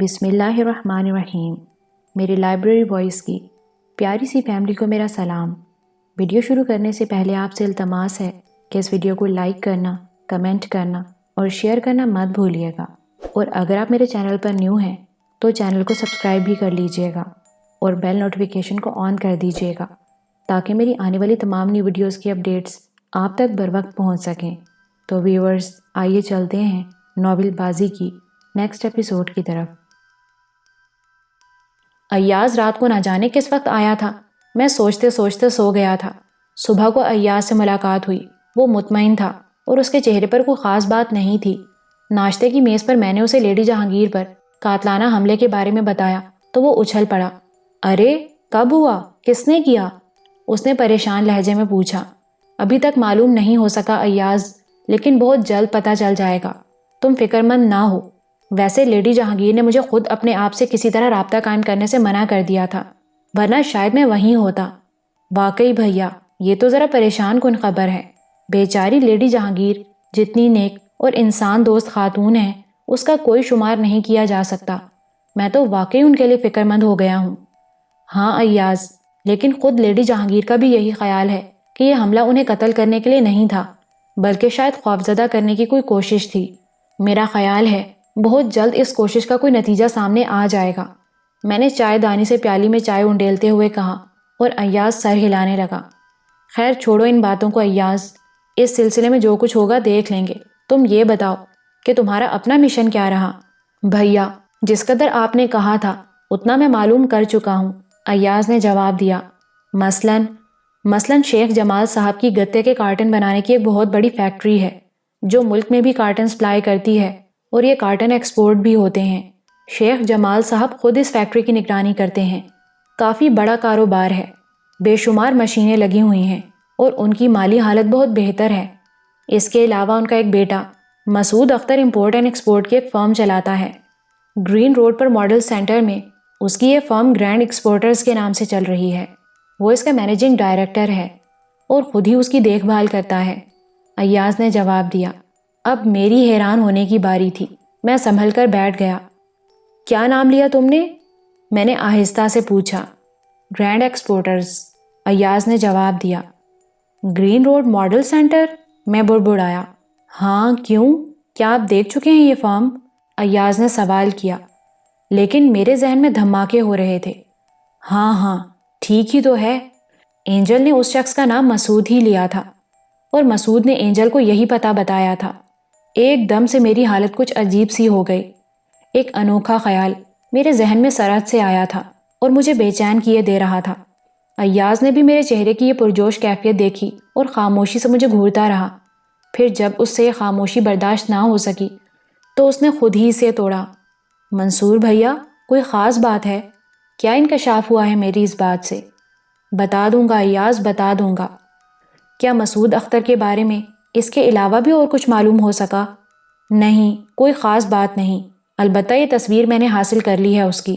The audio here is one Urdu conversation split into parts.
بسم اللہ الرحمن الرحیم۔ میری لائبریری وائس کی پیاری سی فیملی کو میرا سلام۔ ویڈیو شروع کرنے سے پہلے آپ سے التماس ہے کہ اس ویڈیو کو لائک کرنا، کمنٹ کرنا اور شیئر کرنا مت بھولیے گا، اور اگر آپ میرے چینل پر نیو ہیں تو چینل کو سبسکرائب بھی کر لیجئے گا اور بیل نوٹیفیکیشن کو آن کر دیجئے گا تاکہ میری آنے والی تمام نیو ویڈیوز کی اپڈیٹس آپ تک بر وقت پہنچ سکیں۔ تو ویورز، آئیے چلتے ہیں ناول بازی کی نیکسٹ ایپیسوڈ کی طرف۔ ایاز رات کو نہ جانے کس وقت آیا تھا، میں سوچتے سوچتے سو گیا تھا۔ صبح کو ایاز سے ملاقات ہوئی۔ وہ مطمئن تھا اور اس کے چہرے پر کوئی خاص بات نہیں تھی۔ ناشتے کی میز پر میں نے اسے لیڈی جہانگیر پر قاتلانہ حملے کے بارے میں بتایا تو وہ اچھل پڑا۔ ارے کب ہوا؟ کس نے کیا؟ اس نے پریشان لہجے میں پوچھا۔ ابھی تک معلوم نہیں ہو سکا ایاز، لیکن بہت جلد پتہ چل جائے گا۔ تم فکر مند نہ ہو۔ ویسے لیڈی جہانگیر نے مجھے خود اپنے آپ سے کسی طرح رابطہ قائم کرنے سے منع کر دیا تھا، ورنہ شاید میں وہیں ہوتا۔ واقعی بھیا، یہ تو ذرا پریشان کن خبر ہے۔ بیچاری لیڈی جہانگیر جتنی نیک اور انسان دوست خاتون ہے، اس کا کوئی شمار نہیں کیا جا سکتا۔ میں تو واقعی ان کے لیے فکر مند ہو گیا ہوں۔ ہاں ایاز، لیکن خود لیڈی جہانگیر کا بھی یہی خیال ہے کہ یہ حملہ انہیں قتل کرنے کے لیے نہیں تھا، بلکہ شاید خوفزدہ کرنے کی کوئی کوشش تھی۔ میرا خیال ہے بہت جلد اس کوشش کا کوئی نتیجہ سامنے آ جائے گا، میں نے چائے دانی سے پیالی میں چائے انڈیلتے ہوئے کہا، اور ایاز سر ہلانے لگا۔ خیر چھوڑو ان باتوں کو ایاز، اس سلسلے میں جو کچھ ہوگا دیکھ لیں گے۔ تم یہ بتاؤ کہ تمہارا اپنا مشن کیا رہا؟ بھیا، جس قدر آپ نے کہا تھا اتنا میں معلوم کر چکا ہوں، ایاز نے جواب دیا۔ مثلاً شیخ جمال صاحب کی گتے کے کارٹن بنانے کی ایک بہت بڑی فیکٹری ہے جو ملک میں بھی کارٹن سپلائی کرتی ہے، اور یہ کارٹن ایکسپورٹ بھی ہوتے ہیں۔ شیخ جمال صاحب خود اس فیکٹری کی نگرانی کرتے ہیں۔ کافی بڑا کاروبار ہے، بے شمار مشینیں لگی ہوئی ہیں اور ان کی مالی حالت بہت بہتر ہے۔ اس کے علاوہ ان کا ایک بیٹا مسعود اختر امپورٹ اینڈ ایکسپورٹ کی ایک فرم چلاتا ہے۔ گرین روڈ پر ماڈل سینٹر میں اس کی یہ فرم گرینڈ ایکسپورٹرز کے نام سے چل رہی ہے۔ وہ اس کا مینیجنگ ڈائریکٹر ہے اور خود ہی اس کی دیکھ بھال کرتا ہے، ایاز نے جواب دیا۔ اب میری حیران ہونے کی باری تھی۔ میں سنبھل کر بیٹھ گیا۔ کیا نام لیا تم نے؟ میں نے آہستہ سے پوچھا۔ گرینڈ ایکسپورٹرز، ایاز نے جواب دیا۔ Green road model centre? میں بڑبڑایا۔ ہاں کیوں؟ کیا آپ دیکھ چکے ہیں یہ فارم؟ ایاز نے سوال کیا، لیکن میرے ذہن میں دھماکے ہو رہے تھے۔ ہاں ٹھیک ہی تو ہے۔ اینجل نے اس شخص کا نام مسعود ہی لیا تھا، اور مسعود نے اینجل کو یہی پتہ بتایا تھا۔ ایک دم سے میری حالت کچھ عجیب سی ہو گئی۔ ایک انوکھا خیال میرے ذہن میں سرعت سے آیا تھا اور مجھے بے چین کیے دے رہا تھا۔ ایاز نے بھی میرے چہرے کی یہ پرجوش کیفیت دیکھی اور خاموشی سے مجھے گھورتا رہا۔ پھر جب اس سے یہ خاموشی برداشت نہ ہو سکی تو اس نے خود ہی سے توڑا۔ منصور بھیا، کوئی خاص بات ہے؟ کیا انکشاف ہوا ہے میری اس بات سے؟ بتا دوں گا ایاز، بتا دوں گا۔ کیا مسعود اختر کے بارے میں اس کے علاوہ بھی اور کچھ معلوم ہو سکا؟ نہیں، کوئی خاص بات نہیں، البتہ یہ تصویر میں نے حاصل کر لی ہے اس کی،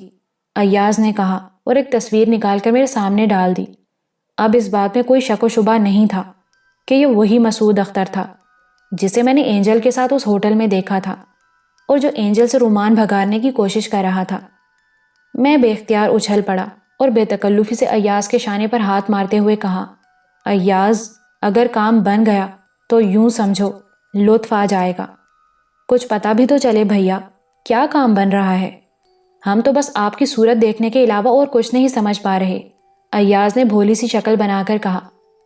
ایاز نے کہا اور ایک تصویر نکال کر میرے سامنے ڈال دی۔ اب اس بات میں کوئی شک و شبہ نہیں تھا کہ یہ وہی مسعود اختر تھا جسے میں نے اینجل کے ساتھ اس ہوٹل میں دیکھا تھا، اور جو اینجل سے رومان بھگانے کی کوشش کر رہا تھا۔ میں بے اختیار اچھل پڑا اور بے تکلفی سے ایاز کے شانے پر ہاتھ مارتے ہوئے کہا، ایاز، اگر کام بن گیا تو یوں سمجھو لطف آ جائے گا۔ کچھ پتہ بھی تو چلے بھیا، کیا کام بن رہا ہے؟ ہم تو بس آپ کی صورت دیکھنے کے علاوہ اور کچھ نہیں سمجھ پا رہے، ایاز نے بھولی سی شکل بنا کر کہا،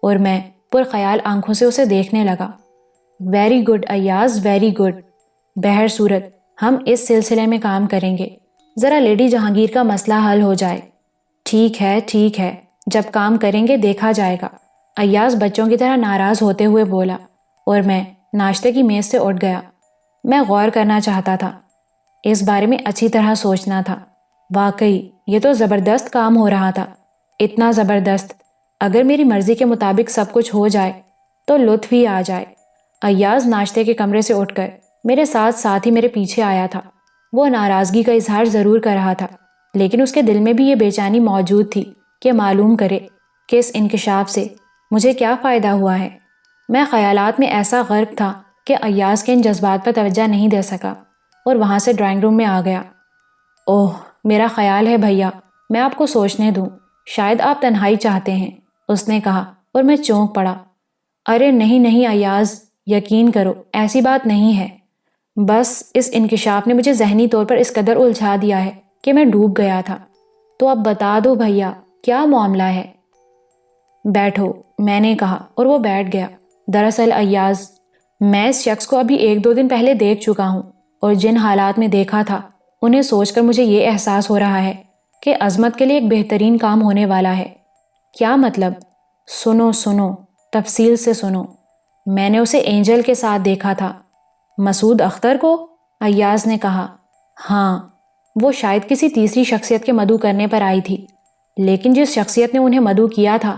اور میں پرخیال آنکھوں سے اسے دیکھنے لگا۔ Very good Ayaz, very good. بہر صورت ہم اس سلسلے میں کام کریں گے، ذرا لیڈی جہانگیر کا مسئلہ حل ہو جائے۔ ٹھیک ہے، جب کام کریں گے دیکھا جائے گا، ایاز بچوں کی طرح ناراض ہوتے ہوئے بولا، اور میں ناشتے کی میز سے اٹھ گیا۔ میں غور کرنا چاہتا تھا، اس بارے میں اچھی طرح سوچنا تھا۔ واقعی یہ تو زبردست کام ہو رہا تھا، اتنا زبردست اگر میری مرضی کے مطابق سب کچھ ہو جائے تو لطف ہی آ جائے۔ ایاز ناشتے کے کمرے سے اٹھ کر میرے ساتھ ہی میرے پیچھے آیا تھا۔ وہ ناراضگی کا اظہار ضرور کر رہا تھا، لیکن اس کے دل میں بھی یہ بے چینی موجود تھی کہ معلوم کرے کہ اس انکشاف سے مجھے کیا فائدہ ہوا ہے۔ میں خیالات میں ایسا غرق تھا کہ ایاز کے ان جذبات پر توجہ نہیں دے سکا اور وہاں سے ڈرائنگ روم میں آ گیا۔ اوہ، میرا خیال ہے بھیا میں آپ کو سوچنے دوں، شاید آپ تنہائی چاہتے ہیں، اس نے کہا اور میں چونک پڑا۔ ارے نہیں نہیں ایاز، یقین کرو ایسی بات نہیں ہے، بس اس انکشاف نے مجھے ذہنی طور پر اس قدر الجھا دیا ہے کہ میں ڈوب گیا تھا۔ تو اب بتا دو بھیا کیا معاملہ ہے؟ بیٹھو، میں نے کہا اور وہ بیٹھ گیا۔ دراصل ایاز، میں اس شخص کو ابھی 1-2 دن پہلے دیکھ چکا ہوں، اور جن حالات میں دیکھا تھا انہیں سوچ کر مجھے یہ احساس ہو رہا ہے کہ عظمت کے لیے ایک بہترین کام ہونے والا ہے۔ کیا مطلب؟ سنو سنو، تفصیل سے سنو۔ میں نے اسے اینجل کے ساتھ دیکھا تھا۔ مسعود اختر کو؟ ایاز نے کہا۔ ہاں، وہ شاید کسی تیسری شخصیت کے مدعو کرنے پر آئی تھی، لیکن جس شخصیت نے انہیں مدعو کیا تھا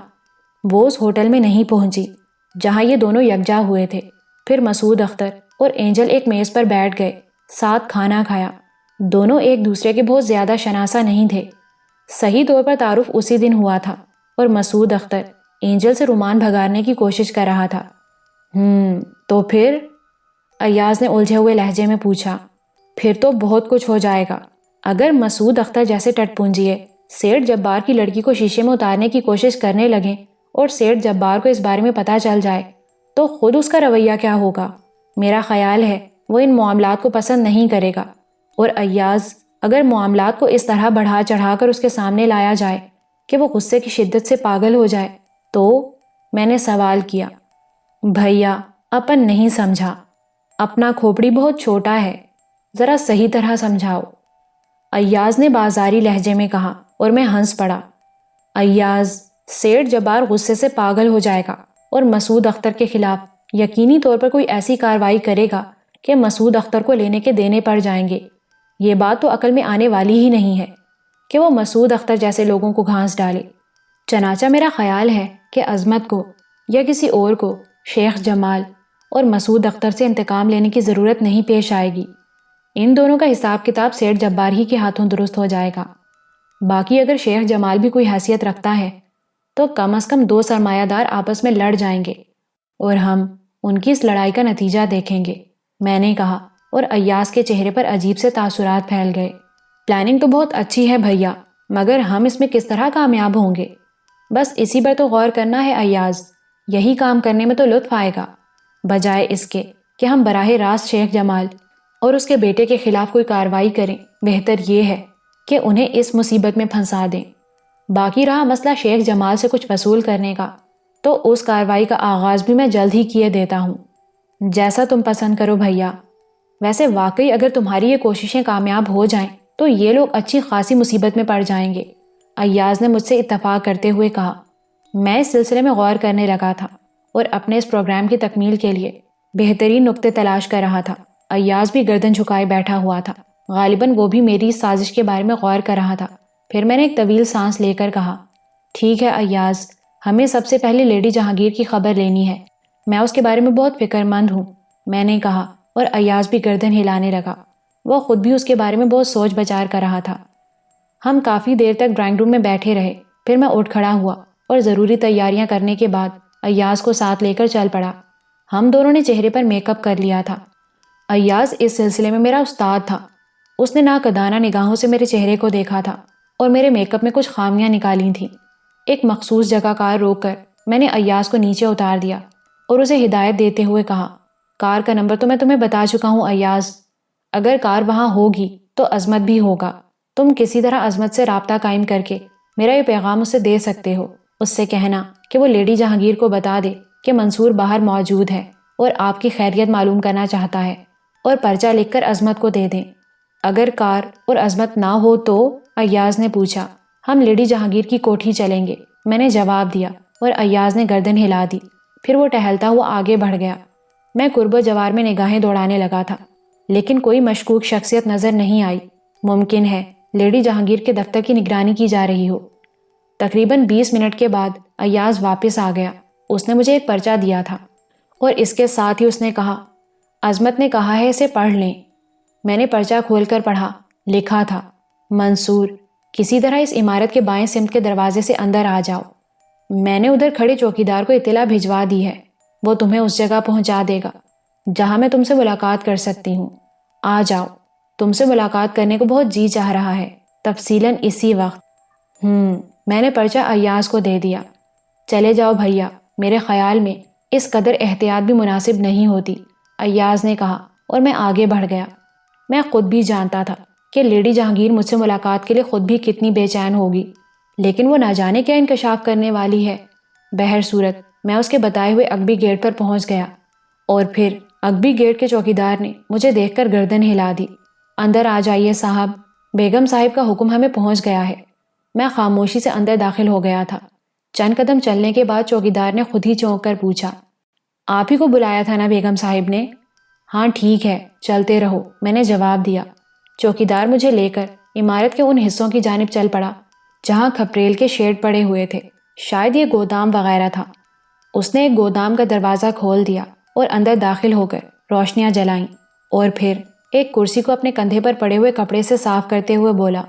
وہ اس ہوٹل میں نہیں پہنچی جہاں یہ دونوں یکجا ہوئے تھے۔ پھر مسعود اختر اور اینجل ایک میز پر بیٹھ گئے، ساتھ کھانا کھایا۔ دونوں ایک دوسرے کے بہت زیادہ شناسا نہیں تھے، صحیح طور پر تعارف اسی دن ہوا تھا، اور مسعود اختر اینجل سے رومان بھگانے کی کوشش کر رہا تھا۔ تو پھر؟ ایاز نے الجھے ہوئے لہجے میں پوچھا۔ پھر تو بہت کچھ ہو جائے گا۔ اگر مسعود اختر جیسے ٹٹ پونجیے سیٹھ جبار کی لڑکی کو شیشے میں اتارنے کی کوشش کرنے لگیں اور سیٹھ جبار کو اس بارے میں پتہ چل جائے تو خود اس کا رویہ کیا ہوگا؟ میرا خیال ہے وہ ان معاملات کو پسند نہیں کرے گا۔ اور ایاز، اگر معاملات کو اس طرح بڑھا چڑھا کر اس کے سامنے لایا جائے کہ وہ غصے کی شدت سے پاگل ہو جائے تو؟ میں نے سوال کیا۔ بھیا، اپن نہیں سمجھا، اپنا کھوپڑی بہت چھوٹا ہے، ذرا صحیح طرح سمجھاؤ، ایاز نے بازاری لہجے میں کہا، اور میں ہنس پڑا۔ ایاز، سیٹھ جبار غصے سے پاگل ہو جائے گا اور مسعود اختر کے خلاف یقینی طور پر کوئی ایسی کارروائی کرے گا کہ مسعود اختر کو لینے کے دینے پڑ جائیں گے۔ یہ بات تو عقل میں آنے والی ہی نہیں ہے کہ وہ مسعود اختر جیسے لوگوں کو گھانس ڈالے۔ چنانچہ میرا خیال ہے کہ عظمت کو یا کسی اور کو شیخ جمال اور مسعود اختر سے انتقام لینے کی ضرورت نہیں پیش آئے گی۔ ان دونوں کا حساب کتاب سیٹھ جبار ہی کے ہاتھوں درست ہو جائے گا۔ باقی اگر شیخ جمال بھی کوئی حیثیت رکھتا ہے تو کم از کم 2 سرمایہ دار آپس میں لڑ جائیں گے اور ہم ان کی اس لڑائی کا نتیجہ دیکھیں گے، میں نے کہا، اور ایاز کے چہرے پر عجیب سے تاثرات پھیل گئے۔ پلاننگ تو بہت اچھی ہے بھیا، مگر ہم اس میں کس طرح کامیاب ہوں گے؟ بس اسی پر تو غور کرنا ہے ایاز، یہی کام کرنے میں تو لطف آئے گا، بجائے اس کے کہ ہم براہ راست شیخ جمال اور اس کے بیٹے کے خلاف کوئی کارروائی کریں۔ بہتر یہ ہے کہ انہیں اس مصیبت میں پھنسا دیں۔ باقی رہا مسئلہ شیخ جمال سے کچھ وصول کرنے کا، تو اس کارروائی کا آغاز بھی میں جلد ہی کیے دیتا ہوں، جیسا تم پسند کرو بھیا۔ ویسے واقعی اگر تمہاری یہ کوششیں کامیاب ہو جائیں تو یہ لوگ اچھی خاصی مصیبت میں پڑ جائیں گے، ایاز نے مجھ سے اتفاق کرتے ہوئے کہا۔ میں اس سلسلے میں غور کرنے لگا تھا اور اپنے اس پروگرام کی تکمیل کے لیے بہترین نقطے تلاش کر رہا تھا۔ ایاز بھی گردن جھکائے بیٹھا ہوا تھا، غالباً وہ بھی میری اس سازش کے بارے میں غور کر رہا تھا۔ پھر میں نے ایک طویل سانس لے کر کہا، ٹھیک ہے ایاز، ہمیں سب سے پہلے لیڈی جہانگیر کی خبر لینی ہے، میں اس کے بارے میں بہت فکر مند ہوں، میں نے کہا، اور ایاز بھی گردن ہلانے لگا۔ وہ خود بھی اس کے بارے میں بہت سوچ بچار کر رہا تھا۔ ہم کافی دیر تک ڈرائنگ روم میں بیٹھے رہے، پھر میں اٹھ کھڑا ہوا اور ضروری تیاریاں کرنے کے بعد ایاز کو ساتھ لے کر چل پڑا۔ ہم دونوں نے چہرے پر میک اپ کر لیا تھا۔ ایاز اس سلسلے میں میرا استاد تھا، اس نے ناقدانہ نگاہوں سے میرے چہرے کو دیکھا تھا اور میرے میک اپ میں کچھ خامیاں نکالی تھیں۔ ایک مخصوص جگہ کار روک کر میں نے ایاز کو نیچے اتار دیا اور اسے ہدایت دیتے ہوئے کہا، کار کا نمبر تو میں تمہیں بتا چکا ہوں ایاز، اگر کار وہاں ہوگی تو عظمت بھی ہوگا، تم کسی طرح عظمت سے رابطہ قائم کر کے میرا یہ پیغام اسے دے سکتے ہو، اس سے کہنا کہ وہ لیڈی جہانگیر کو بتا دے کہ منصور باہر موجود ہے اور آپ کی خیریت معلوم کرنا چاہتا ہے، اور پرچہ لکھ کر عظمت کو دے دیں۔ اگر کار اور عظمت نہ ہو تو؟ ایاز نے پوچھا۔ ہم لیڈی جہانگیر کی کوٹھی چلیں گے، میں نے جواب دیا، اور ایاز نے گردن ہلا دی۔ پھر وہ ٹہلتا ہوا آگے بڑھ گیا۔ میں قرب و جوار میں نگاہیں دوڑانے لگا تھا، لیکن کوئی مشکوک شخصیت نظر نہیں آئی۔ ممکن ہے لیڈی جہانگیر کے دفتر کی نگرانی کی جا رہی ہو۔ تقریباً 20 منٹ کے بعد ایاز واپس آ گیا۔ اس نے مجھے ایک پرچہ دیا تھا اور اس کے ساتھ ہی اس نے کہا، عظمت نے کہا ہے اسے پڑھ لیں۔ میں نے پرچہ کھول کر پڑھا۔ لکھا تھا، منصور، کسی طرح اس عمارت کے بائیں سمت کے دروازے سے اندر آ جاؤ۔ میں نے ادھر کھڑے چوکیدار کو اطلاع بھجوا دی ہے، وہ تمہیں اس جگہ پہنچا دے گا جہاں میں تم سے ملاقات کر سکتی ہوں، آ جاؤ۔ تم سے ملاقات کرنے کو بہت جی چاہ رہا ہے، تفصیلاً اسی وقت۔ میں نے پرچہ ایاز کو دے دیا۔ چلے جاؤ بھیا، میرے خیال میں اس قدر احتیاط بھی مناسب نہیں ہوتی، ایاز نے کہا، اور میں آگے بڑھ گیا۔ میں خود بھی جانتا تھا کہ لیڈی جہانگیر مجھ سے ملاقات کے لیے خود بھی کتنی بے چین ہوگی، لیکن وہ نہ جانے کیا انکشاف کرنے والی ہے۔ بہر صورت میں اس کے بتائے ہوئے اگبی گیٹ پر پہنچ گیا، اور پھر اگبی گیٹ کے چوکیدار نے مجھے دیکھ کر گردن ہلا دی۔ اندر آ جائیے صاحب، بیگم صاحب کا حکم ہمیں پہنچ گیا ہے۔ میں خاموشی سے اندر داخل ہو گیا تھا۔ چند قدم چلنے کے بعد چوکیدار نے خود ہی چونک کر پوچھا، آپ ہی کو بلایا تھا نا بیگم صاحب نے؟ ہاں ٹھیک ہے، چلتے رہو، میں نے جواب دیا۔ چوکیدار مجھے لے کر عمارت کے ان حصوں کی جانب چل پڑا جہاں کھپریل کے شیڈ پڑے ہوئے تھے، شاید یہ گودام وغیرہ تھا۔ اس نے ایک گودام کا دروازہ کھول دیا اور اندر داخل ہو کر روشنیاں جلائیں، اور پھر ایک کرسی کو اپنے کندھے پر پڑے ہوئے کپڑے سے صاف کرتے ہوئے بولا،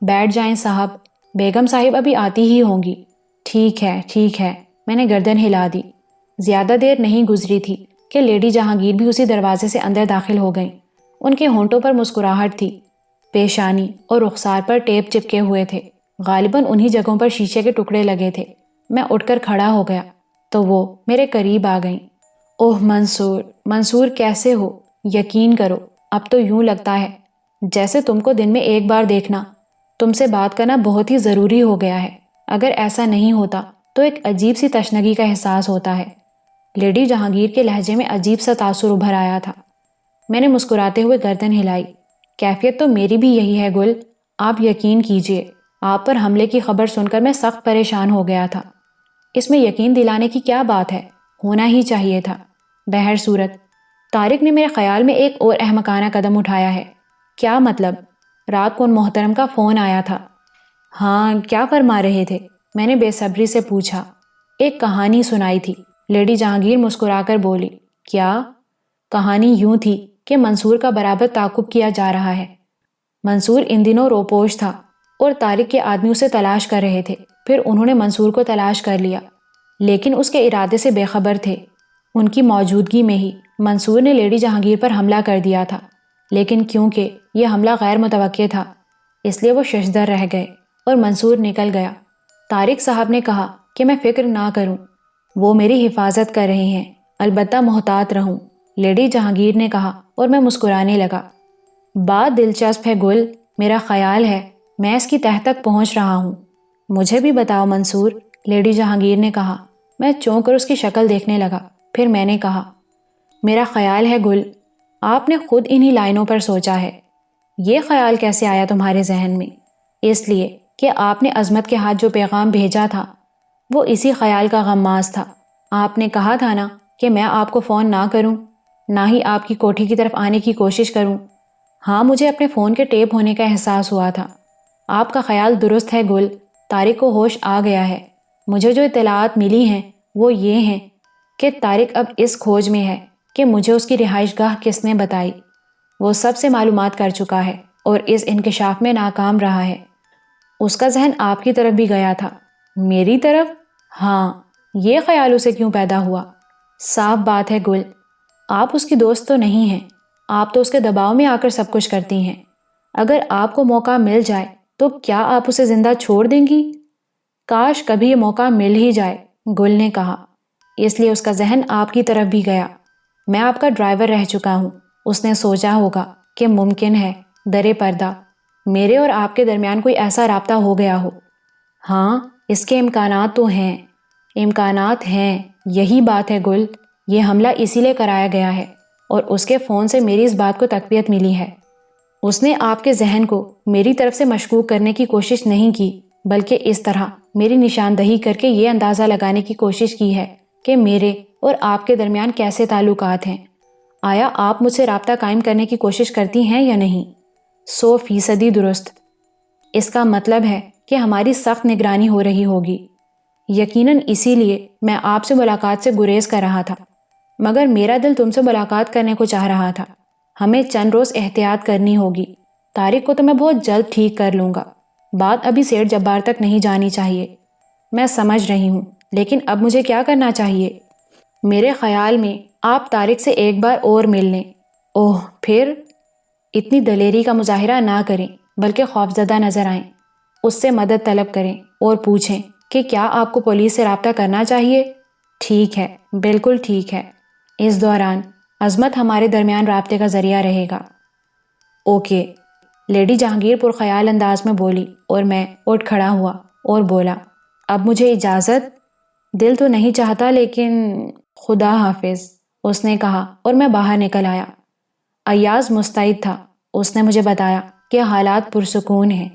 بیٹھ جائیں صاحب، بیگم صاحب ابھی آتی ہی ہوں گی۔ ٹھیک ہے، میں نے گردن ہلا دی۔ زیادہ دیر نہیں گزری تھی کہ لیڈی جہانگیر بھی اسی دروازے سے اندر داخل ہو گئیں۔ ان کے ہونٹوں پر مسکراہٹ تھی، پیشانی اور رخسار پر ٹیپ چپکے ہوئے تھے، غالباً انہی جگہوں پر شیشے کے ٹکڑے لگے تھے۔ میں اٹھ کر کھڑا ہو گیا تو وہ میرے قریب آ گئیں۔ اوہ منصور کیسے ہو؟ یقین کرو، اب تو یوں لگتا ہے جیسے تم کو دن میں ایک بار دیکھنا، تم سے بات کرنا بہت ہی ضروری ہو گیا ہے۔ اگر ایسا نہیں ہوتا تو ایک عجیب سی تشنگی کا احساس ہوتا ہے۔ لیڈی جہانگیر کے لہجے میں عجیب سا تاثر ابھر آیا تھا۔ میں نے مسکراتے ہوئے گردن ہلائی۔ کیفیت تو میری بھی یہی ہے گل، آپ یقین کیجئے، آپ پر حملے کی خبر سن کر میں سخت پریشان ہو گیا تھا۔ اس میں یقین دلانے کی کیا بات ہے، ہونا ہی چاہیے تھا۔ بہر صورت طارق نے میرے خیال میں ایک اور احمقانہ قدم اٹھایا ہے۔ کیا مطلب؟ رات کو ان محترم کا فون آیا تھا۔ ہاں، کیا فرما رہے تھے؟ میں نے بے صبری سے پوچھا۔ ایک کہانی سنائی تھی، لیڈی جہانگیر مسکرا کر بولی۔ کیا؟ کہانی یوں تھی کہ منصور کا برابر تعاقب کیا جا رہا ہے۔ منصور ان دنوں روپوش تھا اور طارق کے آدمی اسے تلاش کر رہے تھے، پھر انہوں نے منصور کو تلاش کر لیا، لیکن اس کے ارادے سے بے خبر تھے۔ ان کی موجودگی میں ہی منصور نے لیڈی جہانگیر پر حملہ کر دیا تھا، لیکن کیونکہ یہ حملہ غیر متوقع تھا اس لیے وہ ششدر رہ گئے اور منصور نکل گیا۔ طارق صاحب نے کہا کہ میں فکر نہ کروں، وہ میری حفاظت کر رہے ہیں، البتہ محتاط رہوں، لیڈی جہانگیر نے کہا، اور میں مسکرانے لگا۔ بات دلچسپ ہے گل، میرا خیال ہے میں اس کی تہہ تک پہنچ رہا ہوں۔ مجھے بھی بتاؤ منصور، لیڈی جہانگیر نے کہا۔ میں چونک کر اس کی شکل دیکھنے لگا، پھر میں نے کہا، میرا خیال ہے گل، آپ نے خود انہی لائنوں پر سوچا ہے۔ یہ خیال کیسے آیا تمہارے ذہن میں؟ اس لیے کہ آپ نے عظمت کے ہاتھ جو پیغام بھیجا تھا وہ اسی خیال کا غماز تھا۔ آپ نے کہا تھا نا کہ میں آپ کو فون نہ کروں، نہ ہی آپ کی کوٹھی کی طرف آنے کی کوشش کروں۔ ہاں، مجھے اپنے فون کے ٹیپ ہونے کا احساس ہوا تھا۔ آپ کا خیال درست ہے گل، طارق کو ہوش آ گیا ہے۔ مجھے جو اطلاعات ملی ہیں وہ یہ ہیں کہ طارق اب اس کھوج میں ہے کہ مجھے اس کی رہائش گاہ کس نے بتائی۔ وہ سب سے معلومات کر چکا ہے اور اس انکشاف میں ناکام رہا ہے۔ اس کا ذہن آپ کی طرف بھی گیا تھا۔ میری طرف؟ ہاں، یہ خیال اسے کیوں پیدا ہوا؟ صاف بات ہے گل، آپ اس کی دوست تو نہیں ہیں، آپ تو اس کے دباؤ میں آ کر سب کچھ کرتی ہیں۔ اگر آپ کو موقع مل جائے تو کیا آپ اسے زندہ چھوڑ دیں گی؟ کاش کبھی یہ موقع مل ہی جائے، گل نے کہا۔ اس لیے اس کا ذہن آپ کی طرف بھی گیا۔ میں آپ کا ڈرائیور رہ چکا ہوں، اس نے سوچا ہوگا کہ ممکن ہے درِ پردہ میرے اور آپ کے درمیان کوئی ایسا رابطہ ہو گیا ہو۔ ہاں، اس کے امکانات تو ہیں، امکانات ہیں، یہی بات ہے گل۔ یہ حملہ اسی لیے کرایا گیا ہے اور اس کے فون سے میری اس بات کو تقویت ملی ہے۔ اس نے آپ کے ذہن کو میری طرف سے مشکوک کرنے کی کوشش نہیں کی، بلکہ اس طرح میری نشاندہی کر کے یہ اندازہ لگانے کی کوشش کی ہے کہ میرے اور آپ کے درمیان کیسے تعلقات ہیں۔ آیا آپ مجھ سے رابطہ قائم کرنے کی کوشش کرتی ہیں یا نہیں؟ 100% درست۔ اس کا مطلب ہے کہ ہماری سخت نگرانی ہو رہی ہوگی۔ یقیناً اسی لیے میں آپ سے ملاقات سے گریز کر رہا تھا، مگر میرا دل تم سے ملاقات کرنے کو چاہ رہا تھا۔ ہمیں چند روز احتیاط کرنی ہوگی۔ طارق کو تو میں بہت جلد ٹھیک کر لوں گا، بات ابھی سیٹھ جبار تک نہیں جانی چاہیے۔ میں سمجھ رہی ہوں، لیکن اب مجھے کیا کرنا چاہیے؟ میرے خیال میں آپ طارق سے ایک بار اور مل لیں۔ اوہ، پھر؟ اتنی دلیری کا مظاہرہ نہ کریں بلکہ خوفزدہ نظر آئیں، اس سے مدد طلب کریں اور پوچھیں کہ کیا آپ کو پولیس سے رابطہ کرنا چاہیے۔ ٹھیک ہے، بالکل ٹھیک ہے، اس دوران عظمت ہمارے درمیان رابطے کا ذریعہ رہے گا۔ اوکے، لیڈی جہانگیر پرخیال انداز میں بولی اور میں اٹھ کھڑا ہوا اور بولا، اب مجھے اجازت؟ دل تو نہیں چاہتا لیکن خدا حافظ، اس نے کہا اور میں باہر نکل آیا۔ ایاز مستعد تھا، اس نے مجھے بتایا کہ حالات پرسکون ہیں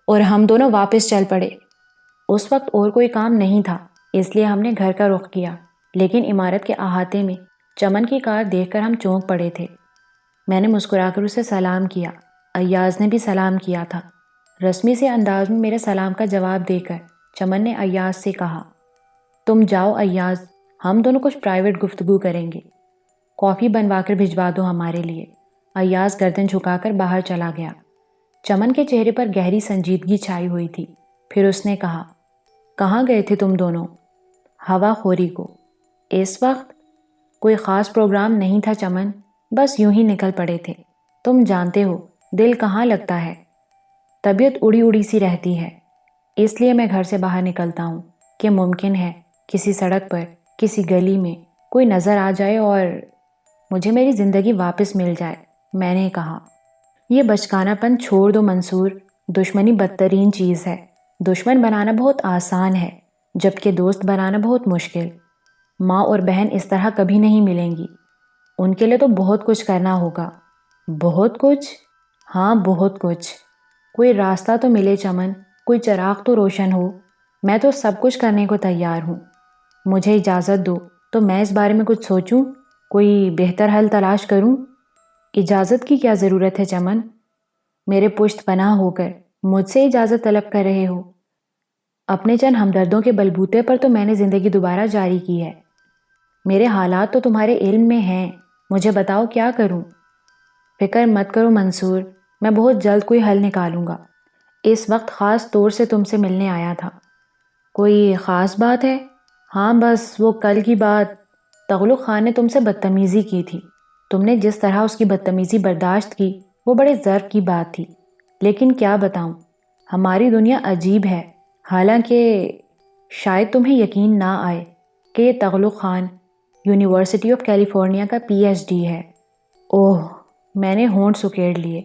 اور ہم دونوں واپس چل پڑے۔ اس وقت اور کوئی کام نہیں تھا، اس لیے ہم نے گھر کا رخ کیا، لیکن عمارت کے احاطے میں چمن کی کار دیکھ کر ہم چونک پڑے تھے۔ میں نے مسکرا کر اسے سلام کیا، ایاز نے بھی سلام کیا تھا۔ رسمی سے انداز میں میرے سلام کا جواب دے کر چمن نے ایاز سے کہا، تم جاؤ ایاز، ہم دونوں کچھ پرائیویٹ گفتگو کریں گے، کافی بنوا کر بھجوا دو ہمارے لیے۔ ایاز گردن جھکا کر باہر چلا گیا۔ چمن کے چہرے پر گہری سنجیدگی چھائی ہوئی تھی، پھر اس نے کہا، کہاں گئے تھے تم دونوں؟ ہوا خوری کو۔ اس وقت کوئی خاص پروگرام نہیں تھا چمن، بس یوں ہی نکل پڑے تھے۔ تم جانتے ہو دل کہاں لگتا ہے، طبیعت اڑی اڑی سی رہتی ہے، اس لیے میں گھر سے باہر نکلتا ہوں کہ ممکن ہے کسی سڑک پر، کسی گلی میں کوئی نظر آ جائے اور مجھے میری زندگی واپس مل جائے۔ میں نے کہا، یہ بچکانہ پن چھوڑ دو منصور، دشمنی بدترین چیز ہے۔ دشمن بنانا بہت آسان ہے جبکہ دوست بنانا بہت مشکل۔ ماں اور بہن اس طرح کبھی نہیں ملیں گی، ان کے لیے تو بہت کچھ کرنا ہوگا۔ بہت کچھ؟ ہاں بہت کچھ۔ کوئی راستہ تو ملے چمن، کوئی چراغ تو روشن ہو۔ میں تو سب کچھ کرنے کو تیار ہوں، مجھے اجازت دو تو میں اس بارے میں کچھ سوچوں، کوئی بہتر حل تلاش کروں۔ اجازت کی کیا ضرورت ہے چمن؟ میرے پشت پناہ ہو کر مجھ سے اجازت طلب کر رہے ہو؟ اپنے چند ہمدردوں کے بلبوتے پر تو میں نے زندگی دوبارہ جاری کی ہے۔ میرے حالات تو تمہارے علم میں ہیں، مجھے بتاؤ کیا کروں؟ فکر مت کرو منصور، میں بہت جلد کوئی حل نکالوں گا۔ اس وقت خاص طور سے تم سے ملنے آیا تھا۔ کوئی خاص بات ہے؟ ہاں بس وہ کل کی بات، تغلق خان نے تم سے بدتمیزی کی تھی، تم نے جس طرح اس کی بدتمیزی برداشت کی وہ بڑے ضرف کی بات تھی، لیکن کیا بتاؤں، ہماری دنیا عجیب ہے۔ حالانکہ شاید تمہیں یقین نہ آئے کہ یہ Tughlaq Khan university of California کا پی ایچ ڈی ہے۔ اوہ، میں نے ہونٹ سکیڑ لیے۔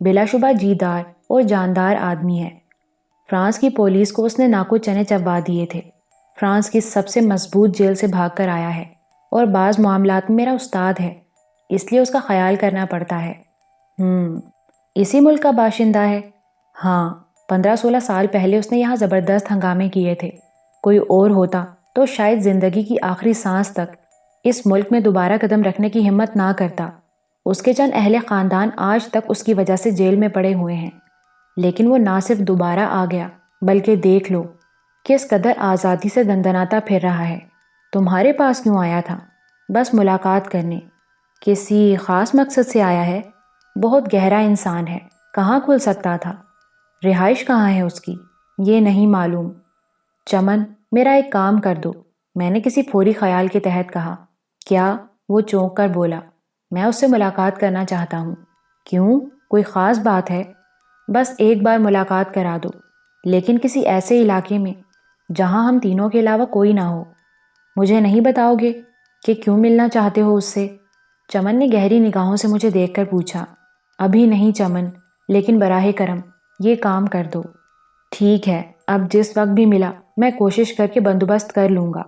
بلا شبہ جیدار اور جاندار آدمی ہے۔ فرانس کی پولیس کو اس نے ناکو چنے چبوا دیے تھے۔ فرانس کی سب سے مضبوط جیل سے بھاگ کر آیا ہے اور بعض معاملات میں میرا استاد ہے، اس لیے اس کا خیال کرنا پڑتا ہے۔ اسی ملک کا باشندہ ہے؟ ہاں، 15-16 سال پہلے اس نے یہاں زبردست ہنگامے کیے تھے۔ کوئی اور ہوتا تو شاید زندگی کی آخری سانس تک اس ملک میں دوبارہ قدم رکھنے کی ہمت نہ کرتا۔ اس کے چند اہل خاندان آج تک اس کی وجہ سے جیل میں پڑے ہوئے ہیں، لیکن وہ نہ صرف دوبارہ آ گیا بلکہ دیکھ لو کس قدر آزادی سے دندناتا پھر رہا ہے۔ تمہارے پاس کیوں آیا تھا؟ بس ملاقات کرنے۔ کسی خاص مقصد سے آیا ہے؟ بہت گہرا انسان ہے، کہاں کھل سکتا تھا؟ رہائش کہاں ہے اس کی؟ یہ نہیں معلوم۔ چمن، میرا ایک کام کر دو، میں نے کسی فوری خیال کے تحت کہا۔ کیا؟ وہ چونک کر بولا، میں اس سے ملاقات کرنا چاہتا ہوں۔ کیوں؟ کوئی خاص بات ہے؟ بس ایک بار ملاقات کرا دو، لیکن کسی ایسے علاقے میں جہاں ہم تینوں کے علاوہ کوئی نہ ہو۔ مجھے نہیں بتاؤ گے کہ کیوں ملنا چاہتے ہو اس سے؟ چمن نے گہری نگاہوں سے مجھے دیکھ کر پوچھا۔ ابھی نہیں چمن، لیکن براہ کرم یہ کام کر دو۔ ٹھیک ہے، اب جس وقت بھی ملا میں کوشش کر کے بندوبست کر لوں گا۔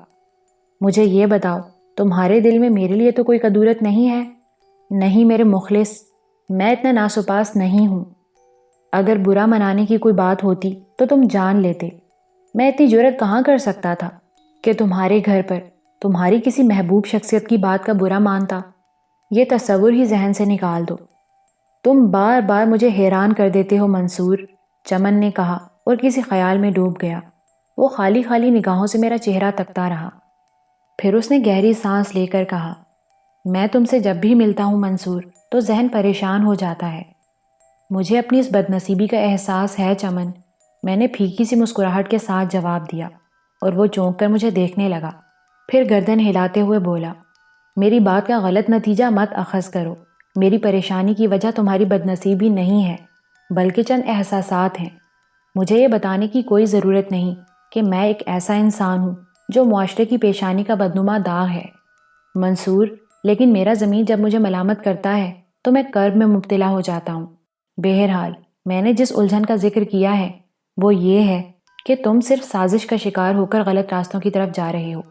مجھے یہ بتاؤ، تمہارے دل میں میرے لیے تو کوئی کدورت نہیں ہے؟ نہیں میرے مخلص، میں اتنا ناسپاس نہیں ہوں۔ اگر برا منانے کی کوئی بات ہوتی تو تم جان لیتے۔ میں اتنی جرأت کہاں کر سکتا تھا کہ تمہارے گھر پر تمہاری کسی محبوب شخصیت کی بات کا برا مانتا؟ یہ تصور ہی ذہن سے نکال دو۔ تم بار بار مجھے حیران کر دیتے ہو منصور، چمن نے کہا اور کسی خیال میں ڈوب گیا۔ وہ خالی خالی نگاہوں سے میرا چہرہ تکتا رہا۔ پھر اس نے گہری سانس لے کر کہا، میں تم سے جب بھی ملتا ہوں منصور تو ذہن پریشان ہو جاتا ہے۔ مجھے اپنی اس بدنصیبی کا احساس ہے چمن، میں نے پھیکی سی مسکراہٹ کے ساتھ جواب دیا اور وہ چونک کر مجھے دیکھنے لگا، پھر گردن ہلاتے ہوئے بولا، میری بات کا غلط نتیجہ مت اخذ کرو، میری پریشانی کی وجہ تمہاری بدنصیبی نہیں ہے بلکہ چند احساسات ہیں۔ مجھے یہ بتانے کی کوئی ضرورت نہیں کہ میں ایک ایسا انسان ہوں جو معاشرے کی پیشانی کا بدنما داغ ہے۔ منصور، لیکن میرا ضمیر جب مجھے ملامت کرتا ہے تو میں کرب میں مبتلا ہو جاتا ہوں۔ بہرحال میں نے جس الجھن کا ذکر کیا ہے وہ یہ ہے کہ تم صرف سازش کا شکار ہو کر غلط راستوں کی طرف جا رہے ہو،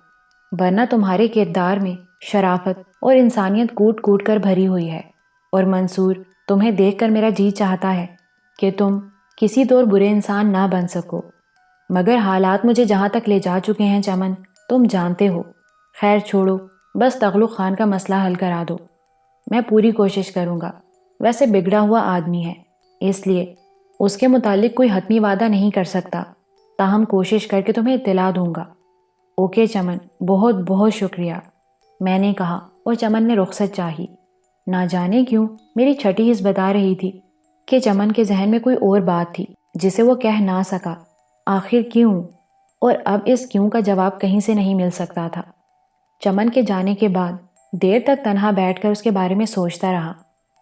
ورنہ تمہارے کردار میں شرافت اور انسانیت کوٹ کوٹ کر بھری ہوئی ہے۔ اور منصور، تمہیں دیکھ کر میرا جی چاہتا ہے کہ تم کسی طور برے انسان نہ بن سکو، مگر حالات مجھے جہاں تک لے جا چکے ہیں چمن، تم جانتے ہو۔ خیر چھوڑو، بس تغلق خان کا مسئلہ حل کرا دو، میں پوری کوشش کروں گا۔ ویسے بگڑا ہوا آدمی ہے، اس لیے اس کے متعلق کوئی حتمی وعدہ نہیں کر سکتا، تاہم کوشش کر کے تمہیں اطلاع دوں گا۔ اوکے چمن، بہت بہت شکریہ، میں نے کہا اور چمن نے رخصت چاہی۔ نہ جانے کیوں میری چھٹی حس بتا رہی تھی کہ چمن کے ذہن میں کوئی اور بات تھی جسے وہ کہہ نہ سکا۔ آخر کیوں؟ اور اب اس کیوں کا جواب کہیں سے نہیں مل سکتا تھا۔ چمن کے جانے کے بعد دیر تک تنہا بیٹھ کر اس کے بارے میں سوچتا رہا۔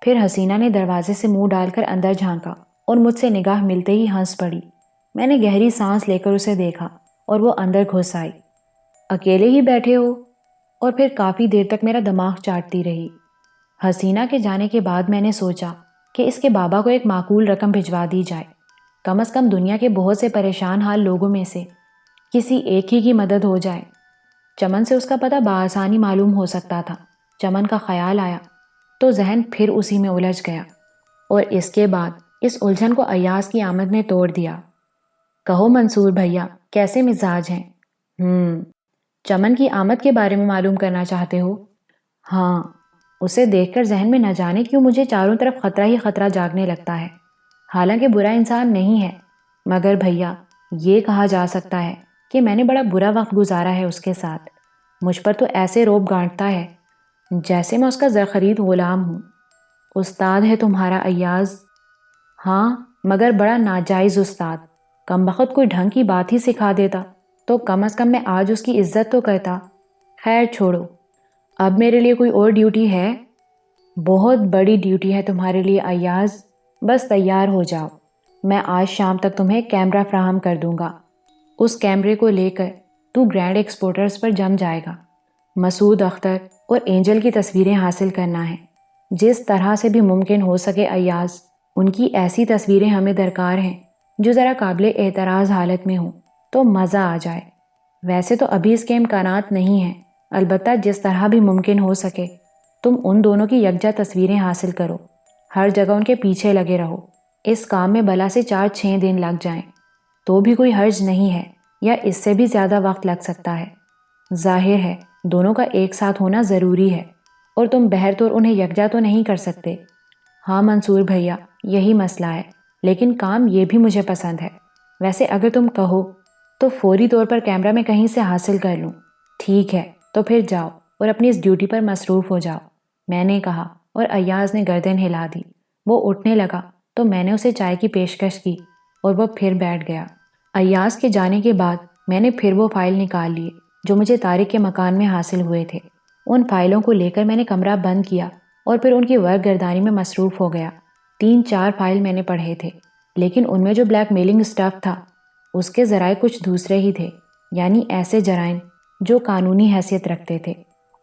پھر حسینہ نے دروازے سے منہ ڈال کر اندر جھانکا اور مجھ سے نگاہ ملتے ہی ہنس پڑی۔ میں نے گہری سانس لے کر اسے دیکھا اور وہ اندر گھس آئی۔ اکیلے ہی بیٹھے ہو؟ اور پھر کافی دیر تک میرا دماغ چاٹتی رہی۔ حسینہ کے جانے کے بعد میں نے سوچا کہ اس کے بابا کو ایک معقول رقم بھجوا دی جائے، کم از کم دنیا کے بہت سے پریشان حال لوگوں میں سے کسی ایک ہی کی مدد ہو جائے۔ چمن سے اس کا پتہ بآسانی معلوم ہو سکتا تھا۔ چمن کا خیال آیا تو ذہن پھر اسی میں الجھ گیا، اور اس کے بعد اس الجھن کو ایاز کی آمد نے توڑ دیا۔ کہو منصور بھیا، کیسے مزاج ہیں؟ چمن کی آمد کے بارے میں معلوم کرنا چاہتے ہو؟ ہاں، اسے دیکھ کر ذہن میں نہ جانے کیوں مجھے چاروں طرف خطرہ ہی خطرہ جاگنے لگتا ہے۔ حالانکہ برا انسان نہیں ہے، مگر بھیا یہ کہا جا سکتا ہے کہ میں نے بڑا برا وقت گزارا ہے اس کے ساتھ۔ مجھ پر تو ایسے روب گانٹتا ہے جیسے میں اس کا زرخرید غلام ہوں۔ استاد ہے تمہارا ایاز؟ ہاں، مگر بڑا ناجائز استاد۔ کمبخت کوئی ڈھنگ کی بات ہی سکھا دیتا تو کم از کم میں آج اس کی عزت تو کرتا۔ خیر چھوڑو، اب میرے لیے کوئی اور ڈیوٹی ہے؟ بہت بڑی ڈیوٹی ہے تمہارے لیے ایاز، بس تیار ہو جاؤ۔ میں آج شام تک تمہیں کیمرہ فراہم کر دوں گا۔ اس کیمرے کو لے کر تو گرینڈ ایکسپورٹرز پر جم جائے گا۔ مسعود اختر اور اینجل کی تصویریں حاصل کرنا ہے، جس طرح سے بھی ممکن ہو سکے ایاز۔ ان کی ایسی تصویریں ہمیں درکار ہیں جو ذرا قابل اعتراض حالت میں ہوں تو مزہ آ جائے۔ ویسے تو ابھی اس کے امکانات نہیں ہیں، البتہ جس طرح بھی ممکن ہو سکے تم ان دونوں کی یکجا تصویریں حاصل کرو، ہر جگہ ان کے پیچھے لگے رہو۔ اس کام میں بلا سے 4-6 دن لگ جائیں تو بھی کوئی حرج نہیں ہے، یا اس سے بھی زیادہ وقت لگ سکتا ہے۔ ظاہر ہے دونوں کا ایک ساتھ ہونا ضروری ہے، اور تم بہر طور انہیں یکجا تو نہیں کر سکتے۔ ہاں منصور بھیا، یہی مسئلہ ہے، لیکن کام یہ بھی مجھے پسند ہے۔ ویسے اگر تم کہو تو فوری طور پر کیمرہ میں کہیں سے حاصل کر لوں۔ ٹھیک ہے، تو پھر جاؤ اور اپنی اس ڈیوٹی پر مصروف ہو جاؤ، میں نے کہا، اور ایاز نے گردن ہلا دی۔ وہ اٹھنے لگا تو میں نے اسے چائے کی پیشکش کی اور وہ پھر بیٹھ گیا۔ ایاز کے جانے کے بعد میں نے پھر وہ فائل نکال لیے جو مجھے طارق کے مکان میں حاصل ہوئے تھے۔ ان فائلوں کو لے کر میں نے کمرہ بند کیا اور پھر ان کی ورق گردانی میں مصروف ہو گیا۔ 3-4 فائل میں نے پڑھے تھے، لیکن ان میں جو بلیک میلنگ اسٹف تھا اس کے ذرائع کچھ دوسرے ہی تھے، یعنی ایسے جرائم جو قانونی حیثیت رکھتے تھے،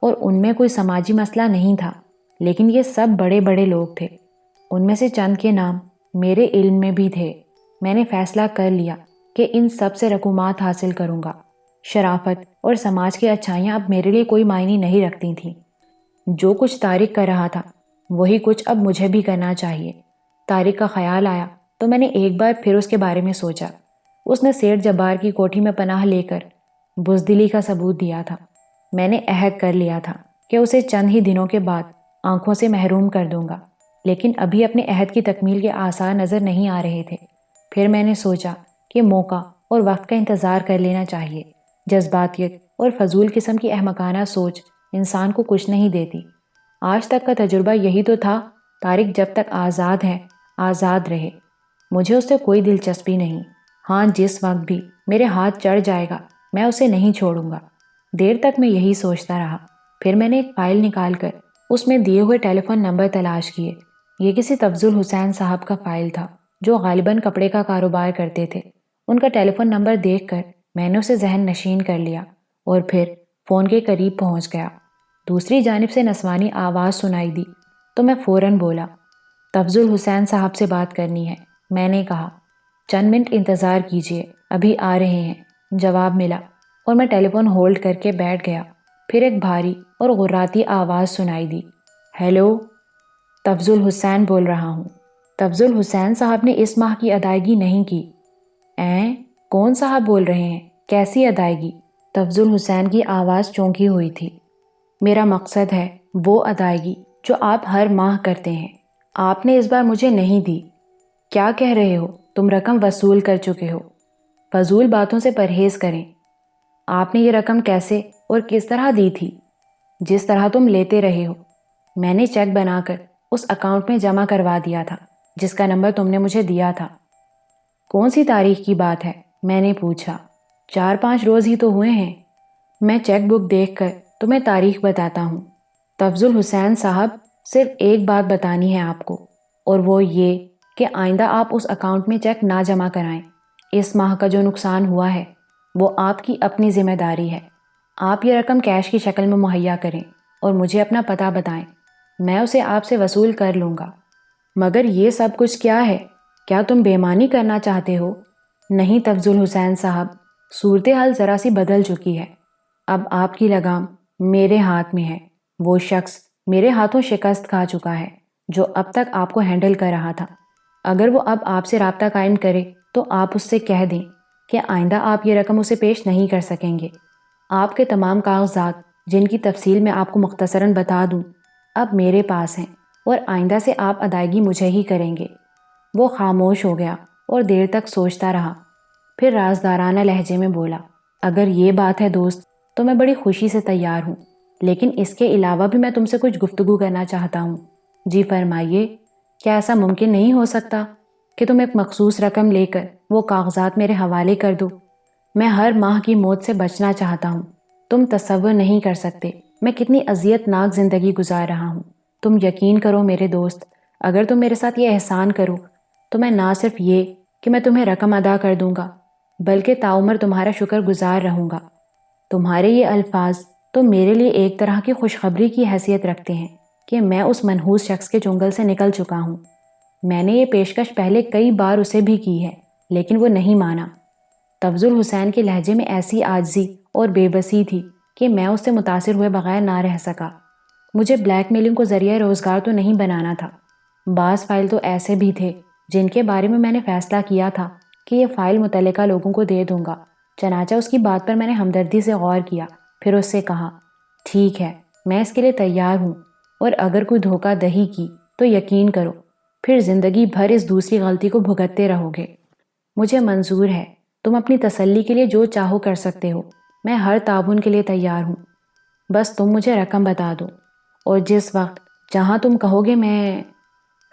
اور ان میں کوئی سماجی مسئلہ نہیں تھا، لیکن یہ سب بڑے بڑے لوگ تھے۔ ان میں سے چند کے نام میرے علم میں بھی تھے۔ میں نے فیصلہ کر لیا کہ ان سب سے رقومات حاصل کروں گا۔ شرافت اور سماج کی اچھائیاں اب میرے لیے کوئی معنی نہیں رکھتی تھیں۔ جو کچھ طارق کر رہا تھا وہی کچھ اب مجھے بھی کرنا چاہیے۔ طارق کا خیال آیا تو میں نے ایک بار پھر اس کے بارے میں سوچا۔ اس نے سیٹھ جبار کی کوٹھی میں پناہ لے کر بزدلی کا ثبوت دیا تھا۔ میں نے عہد کر لیا تھا کہ اسے چند ہی دنوں کے بعد آنکھوں سے محروم کر دوں گا، لیکن ابھی اپنے عہد کی تکمیل کے آثار نظر نہیں آ رہے تھے۔ پھر میں نے سوچا کہ موقع اور وقت کا انتظار کر لینا چاہیے۔ جذباتیت اور فضول قسم کی احمقانہ سوچ انسان کو کچھ نہیں دیتی۔ آج تک کا تجربہ یہی تو تھا، طارق جب تک آزاد ہے آزاد رہے۔ مجھے اس سے کوئی دلچسپی نہیں۔ ہاں، جس وقت بھی میرے ہاتھ چڑھ جائے گا میں اسے نہیں چھوڑوں گا۔ دیر تک میں یہی سوچتا رہا۔ پھر میں نے ایک فائل نکال کر اس میں دیے ہوئے ٹیلی فون نمبر تلاش کیے۔ یہ کسی تفضل حسین صاحب کا فائل تھا جو غالباً کپڑے کا کاروبار کرتے تھے۔ ان کا ٹیلی فون نمبر دیکھ کر میں نے اسے ذہن نشین کر لیا اور پھر فون کے قریب پہنچ گیا۔ دوسری جانب سے نسوانی آواز سنائی دی تو میں فوراً بولا، تفضل حسین صاحب سے بات کرنی ہے۔ میں نے کہا، چند منٹ انتظار کیجیے، ابھی آ رہے ہیں۔ جواب ملا اور میں ٹیلی فون ہولڈ کر کے بیٹھ گیا۔ پھر ایک بھاری اور غراتی آواز سنائی دی، ہیلو، تفضل حسین بول رہا ہوں۔ تفضل حسین صاحب نے اس ماہ کی ادائیگی نہیں کی۔ کون صاحب بول رہے ہیں؟ کیسی ادائیگی؟ تفضل حسین کی آواز چونکی ہوئی تھی۔ میرا مقصد ہے وہ ادائیگی جو آپ ہر ماہ کرتے ہیں، آپ نے اس بار مجھے نہیں دی۔ کیا کہہ رہے ہو؟ تم رقم وصول کر چکے ہو۔ فضول باتوں سے پرہیز کریں۔ آپ نے یہ رقم کیسے اور کس طرح دی تھی؟ جس طرح تم لیتے رہے ہو۔ میں نے چیک بنا کر اس اکاؤنٹ میں جمع کروا دیا تھا جس کا نمبر تم نے مجھے دیا تھا۔ کون سی تاریخ کی بات ہے؟ میں نے پوچھا۔ 4-5 روز ہی تو ہوئے ہیں۔ میں چیک بک دیکھ کر تمہیں تاریخ بتاتا ہوں۔ تفضل حسین صاحب، صرف ایک بات بتانی ہے آپ کو، اور وہ یہ کہ آئندہ آپ اس اکاؤنٹ میں چیک نہ جمع کرائیں۔ اس ماہ کا جو نقصان ہوا ہے وہ آپ کی اپنی ذمہ داری ہے۔ آپ یہ رقم کیش کی شکل میں مہیا کریں اور مجھے اپنا پتہ بتائیں، میں اسے آپ سے وصول کر لوں گا۔ مگر یہ سب کچھ کیا ہے؟ کیا تم بے ایمانی کرنا چاہتے ہو؟ نہیں تفضل حسین صاحب، صورتحال ذرا سی بدل چکی ہے۔ اب آپ کی لگام میرے ہاتھ میں ہے۔ وہ شخص میرے ہاتھوں شکست کھا چکا ہے جو اب تک آپ کو ہینڈل کر رہا تھا۔ اگر وہ اب آپ سے رابطہ قائم کرے تو آپ اس سے کہہ دیں کہ آئندہ آپ یہ رقم اسے پیش نہیں کر سکیں گے۔ آپ کے تمام کاغذات، جن کی تفصیل میں آپ کو مختصراً بتا دوں، اب میرے پاس ہیں اور آئندہ سے آپ ادائیگی مجھے ہی کریں گے۔ وہ خاموش ہو گیا اور دیر تک سوچتا رہا، پھر رازدارانہ لہجے میں بولا، اگر یہ بات ہے دوست تو میں بڑی خوشی سے تیار ہوں، لیکن اس کے علاوہ بھی میں تم سے کچھ گفتگو کرنا چاہتا ہوں۔ جی فرمائیے، کیا ایسا ممکن نہیں ہو سکتا کہ تم ایک مخصوص رقم لے کر وہ کاغذات میرے حوالے کر دو؟ میں ہر ماہ کی موت سے بچنا چاہتا ہوں۔ تم تصور نہیں کر سکتے میں کتنی اذیت ناک زندگی گزار رہا ہوں۔ تم یقین کرو میرے دوست، اگر تم میرے ساتھ یہ احسان کرو تو میں نہ صرف یہ کہ میں تمہیں رقم ادا کر دوں گا بلکہ تاعمر تمہارا شکر گزار رہوں گا۔ تمہارے یہ الفاظ تو میرے لیے ایک طرح کی خوشخبری کی حیثیت رکھتے ہیں کہ میں اس منحوس شخص کے چنگل سے نکل چکا ہوں۔ میں نے یہ پیشکش پہلے کئی بار اسے بھی کی ہے لیکن وہ نہیں مانا۔ تفضل حسین کے لہجے میں ایسی عاجزی اور بے بسی تھی کہ میں اس سے متاثر ہوئے بغیر نہ رہ سکا۔ مجھے بلیک میلنگ کو ذریعہ روزگار تو نہیں بنانا تھا۔ بعض فائل تو ایسے بھی تھے جن کے بارے میں نے فیصلہ کیا تھا کہ یہ فائل متعلقہ لوگوں کو دے دوں گا۔ چنانچہ اس کی بات پر میں نے ہمدردی سے غور کیا، پھر اس سے کہا، ٹھیک ہے، میں اس کے لیے تیار ہوں، اور اگر کوئی دھوکہ دہی کی تو یقین کرو پھر زندگی بھر اس دوسری غلطی کو بھگتتے رہو گے۔ مجھے منظور ہے، تم اپنی تسلی کے لیے جو چاہو کر سکتے ہو، میں ہر تعاون کے لیے تیار ہوں۔ بس تم مجھے رقم بتا دو، اور جس وقت جہاں تم کہو گے میں…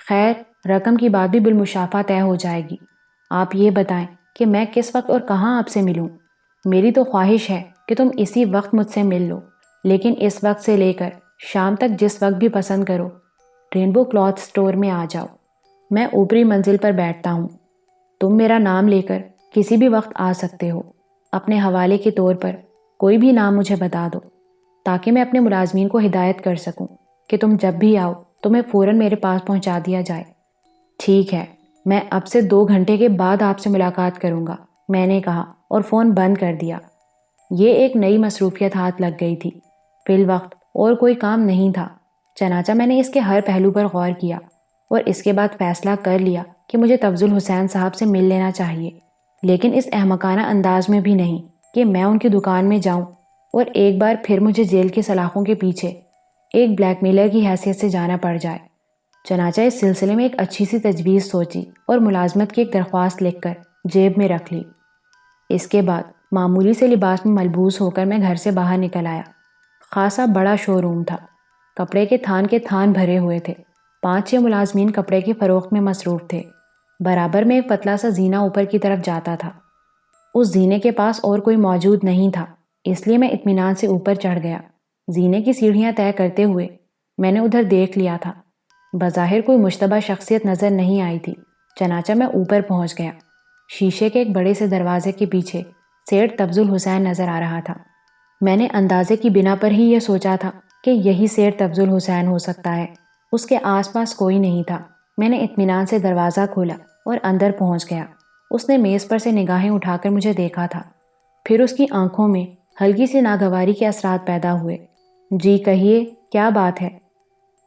خیر، رقم کی بات بھی بالمشافہ طے ہو جائے گی۔ آپ یہ بتائیں کہ میں کس وقت اور کہاں آپ سے ملوں؟ میری تو خواہش ہے کہ تم اسی وقت مجھ سے مل لو، لیکن اس وقت سے لے کر شام تک جس وقت بھی پسند کرو، رینبو کلاتھ سٹور میں آ جاؤ۔ میں اوپری منزل پر بیٹھتا ہوں۔ تم میرا نام لے کر کسی بھی وقت آ سکتے ہو۔ اپنے حوالے کے طور پر کوئی بھی نام مجھے بتا دو تاکہ میں اپنے ملازمین کو ہدایت کر سکوں کہ تم جب بھی آؤ تمہیں فوراً میرے پاس پہنچا دیا جائے۔ ٹھیک ہے، میں اب سے 2 گھنٹے کے بعد آپ سے ملاقات کروں گا، میں نے کہا اور فون بند کر دیا۔ یہ ایک نئی مصروفیت ہاتھ لگ گئی تھی۔ فی الوقت اور کوئی کام نہیں تھا، چنانچہ میں نے اس کے ہر پہلو پر غور کیا اور اس کے بعد فیصلہ کر لیا کہ مجھے تفضل حسین صاحب سے مل لینا چاہیے، لیکن اس احمقانہ انداز میں بھی نہیں کہ میں ان کی دکان میں جاؤں اور ایک بار پھر مجھے جیل کے سلاخوں کے پیچھے ایک بلیک میلر کی حیثیت سے جانا پڑ جائے۔ چنانچہ اس سلسلے میں ایک اچھی سی تجویز سوچی اور ملازمت کی ایک درخواست لکھ کر جیب میں رکھ لی۔ اس کے بعد معمولی سے لباس میں ملبوس ہو کر میں گھر سے باہر نکل آیا۔ خاصا بڑا شو روم تھا، کپڑے کے تھان بھرے ہوئے تھے۔ 5-6 ملازمین کپڑے کی فروخت میں مصروف تھے۔ برابر میں ایک پتلا سا زینہ اوپر کی طرف جاتا تھا۔ اس زینے کے پاس اور کوئی موجود نہیں تھا، اس لیے میں اطمینان سے اوپر چڑھ گیا۔ زینے کی سیڑھیاں طے کرتے ہوئے میں نے ادھر دیکھ لیا تھا۔ بظاہر کوئی مشتبہ شخصیت نظر نہیں آئی تھی، چنانچہ میں اوپر پہنچ گیا۔ شیشے کے ایک بڑے سے دروازے کے پیچھے سیٹھ تفضل حسین نظر آ رہا تھا۔ میں نے اندازے کی بنا پر ہی یہ سوچا تھا کہ یہی سیٹھ تفضل حسین ہو سکتا ہے۔ اس کے آس پاس کوئی نہیں تھا۔ میں نے اطمینان سے دروازہ کھولا اور اندر پہنچ گیا۔ اس نے میز پر سے نگاہیں اٹھا کر مجھے دیکھا تھا، پھر اس کی آنکھوں میں ہلکی سی ناگواری کے اثرات پیدا ہوئے۔ جی کہیے، کیا بات ہے؟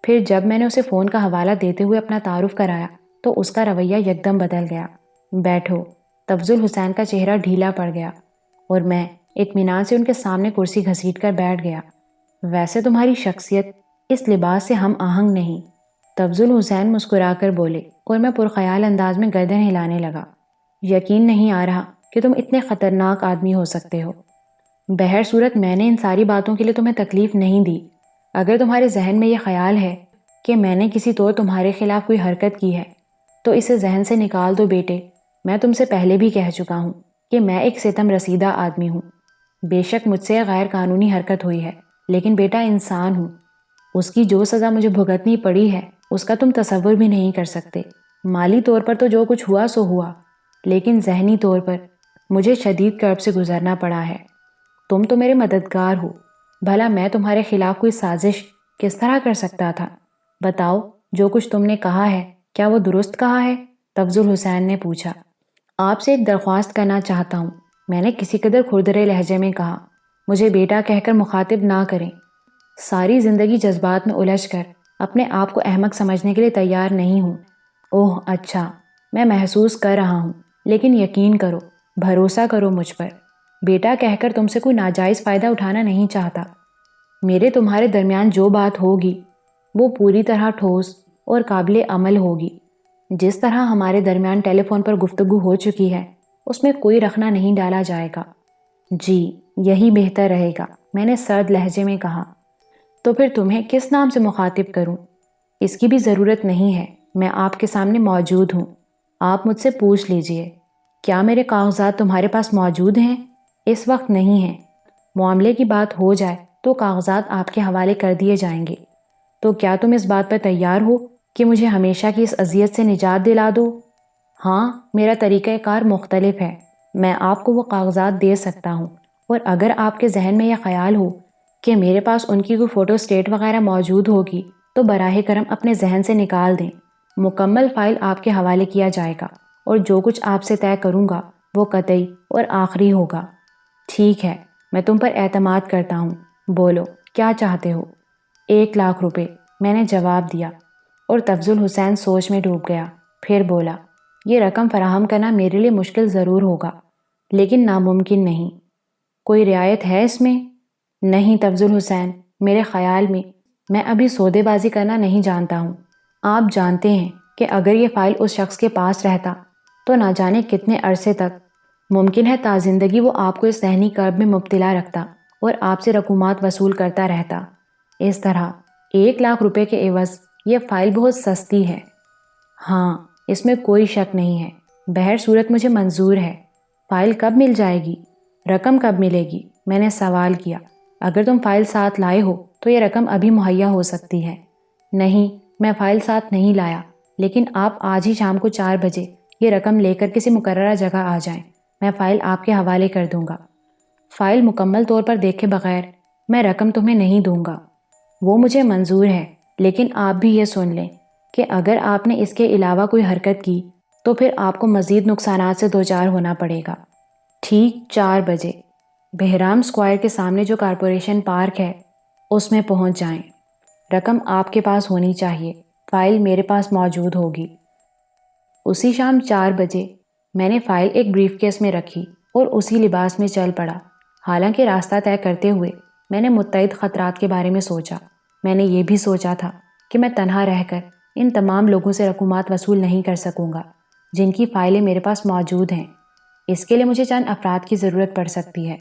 پھر جب میں نے اسے فون کا حوالہ دیتے ہوئے اپنا تعارف کرایا تو اس کا رویہ یکدم بدل گیا۔ بیٹھو۔ تفضل حسین کا چہرہ ڈھیلا پڑ گیا اور میں اطمینان سے ان کے سامنے کرسی گھسیٹ کر بیٹھ گیا۔ ویسے تمہاری شخصیت اس لباس سے ہم آہنگ نہیں، تفضل حسین مسکرا کر بولے، اور میں پرخیال انداز میں گردن ہلانے لگا۔ یقین نہیں آ رہا کہ تم اتنے خطرناک آدمی ہو سکتے ہو۔ بہر صورت میں نے ان ساری باتوں کے لیے تمہیں تکلیف نہیں دی۔ اگر تمہارے ذہن میں یہ خیال ہے کہ میں نے کسی طور تمہارے خلاف کوئی حرکت کی ہے تو اسے ذہن سے نکال دو بیٹے۔ میں تم سے پہلے بھی کہہ چکا ہوں کہ میں ایک ستم رسیدہ آدمی ہوں۔ بے شک مجھ سے غیر قانونی حرکت ہوئی ہے، لیکن بیٹا انسان ہوں۔ اس کی جو سزا مجھے بھگتنی پڑی ہے اس کا تم تصور بھی نہیں کر سکتے۔ مالی طور پر تو جو کچھ ہوا سو ہوا، لیکن ذہنی طور پر مجھے شدید کرب سے گزرنا پڑا ہے۔ تم تو میرے مددگار ہو، بھلا میں تمہارے خلاف کوئی سازش کس طرح کر سکتا تھا؟ بتاؤ، جو کچھ تم نے کہا ہے کیا وہ درست کہا ہے؟ تفضل حسین نے پوچھا۔ آپ سے ایک درخواست کرنا چاہتا ہوں، میں نے کسی قدر کھردرے لہجے میں کہا۔ مجھے بیٹا کہہ کر مخاطب نہ کریں۔ ساری زندگی جذبات میں الجھ کر اپنے آپ کو احمق سمجھنے کے لیے تیار نہیں ہوں۔ اوہ اچھا، میں محسوس کر رہا ہوں، لیکن یقین کرو، بھروسہ کرو مجھ پر۔ بیٹا کہہ کر تم سے کوئی ناجائز فائدہ اٹھانا نہیں چاہتا۔ میرے تمہارے درمیان جو بات ہوگی وہ پوری طرح ٹھوس اور قابل عمل ہوگی۔ جس طرح ہمارے درمیان ٹیلی فون پر گفتگو ہو چکی ہے اس میں کوئی رخنہ نہیں ڈالا جائے گا۔ جی، یہی بہتر رہے گا، میں نے سرد لہجے میں کہا۔ تو پھر تمہیں کس نام سے مخاطب کروں؟ اس کی بھی ضرورت نہیں ہے، میں آپ کے سامنے موجود ہوں۔ آپ مجھ سے پوچھ لیجئے، کیا میرے کاغذات تمہارے پاس موجود ہیں؟ اس وقت نہیں ہیں۔ معاملے کی بات ہو جائے تو کاغذات آپ کے حوالے کر دیے جائیں گے۔ تو کیا تم اس بات پر تیار ہو کہ مجھے ہمیشہ کی اس اذیت سے نجات دلا دو؟ ہاں، میرا طریقہ کار مختلف ہے۔ میں آپ کو وہ کاغذات دے سکتا ہوں، اور اگر آپ کے ذہن میں یہ خیال ہو کہ میرے پاس ان کی کوئی فوٹو اسٹیٹ وغیرہ موجود ہوگی تو براہ کرم اپنے ذہن سے نکال دیں۔ مکمل فائل آپ کے حوالے کیا جائے گا، اور جو کچھ آپ سے طے کروں گا وہ قطعی اور آخری ہوگا۔ ٹھیک ہے، میں تم پر اعتماد کرتا ہوں۔ بولو، کیا چاہتے ہو؟ 1,00,000 روپے، میں نے جواب دیا، اور تفضل حسین سوچ میں ڈوب گیا۔ پھر بولا، یہ رقم فراہم کرنا میرے لیے مشکل ضرور ہوگا، لیکن ناممکن نہیں۔ کوئی رعایت ہے اس میں؟ نہیں تفضل حسین، میرے خیال میں ابھی سودے بازی کرنا نہیں جانتا ہوں۔ آپ جانتے ہیں کہ اگر یہ فائل اس شخص کے پاس رہتا تو نہ جانے کتنے عرصے تک ممکن ہے تا زندگی وہ آپ کو اس ذہنی کرب میں مبتلا رکھتا اور آپ سے رقومات وصول کرتا رہتا۔ اس طرح 1,00,000 روپے کے عوض یہ فائل بہت سستی ہے۔ ہاں، اس میں کوئی شک نہیں ہے۔ بہر صورت مجھے منظور ہے۔ فائل کب مل جائے گی؟ رقم کب ملے گی؟ میں نے سوال کیا۔ اگر تم فائل ساتھ لائے ہو تو یہ رقم ابھی مہیا ہو سکتی ہے۔ نہیں، میں فائل ساتھ نہیں لایا، لیکن آپ آج ہی شام کو 4 بجے یہ رقم لے کر کسی مقررہ جگہ آ جائیں، میں فائل آپ کے حوالے کر دوں گا۔ فائل مکمل طور پر دیکھے بغیر میں رقم تمہیں نہیں دوں گا۔ وہ مجھے منظور ہے، لیکن آپ بھی یہ سن لیں کہ اگر آپ نے اس کے علاوہ کوئی حرکت کی تو پھر آپ کو مزید نقصانات سے دوچار ہونا پڑے گا۔ ٹھیک 4 بجے بہرام اسکوائر کے سامنے جو کارپوریشن پارک ہے اس میں پہنچ جائیں۔ رقم آپ کے پاس ہونی چاہیے، فائل میرے پاس موجود ہوگی۔ اسی شام 4 بجے میں نے فائل ایک بریف کیس میں رکھی اور اسی لباس میں چل پڑا۔ حالانکہ راستہ طے کرتے ہوئے میں نے متعدد خطرات کے بارے میں سوچا۔ میں نے یہ بھی سوچا تھا کہ میں تنہا رہ کر ان تمام لوگوں سے رقومات وصول نہیں کر سکوں گا جن کی فائلیں میرے پاس موجود ہیں۔ اس کے لیے مجھے چند افراد کی ضرورت پڑ سکتی ہے،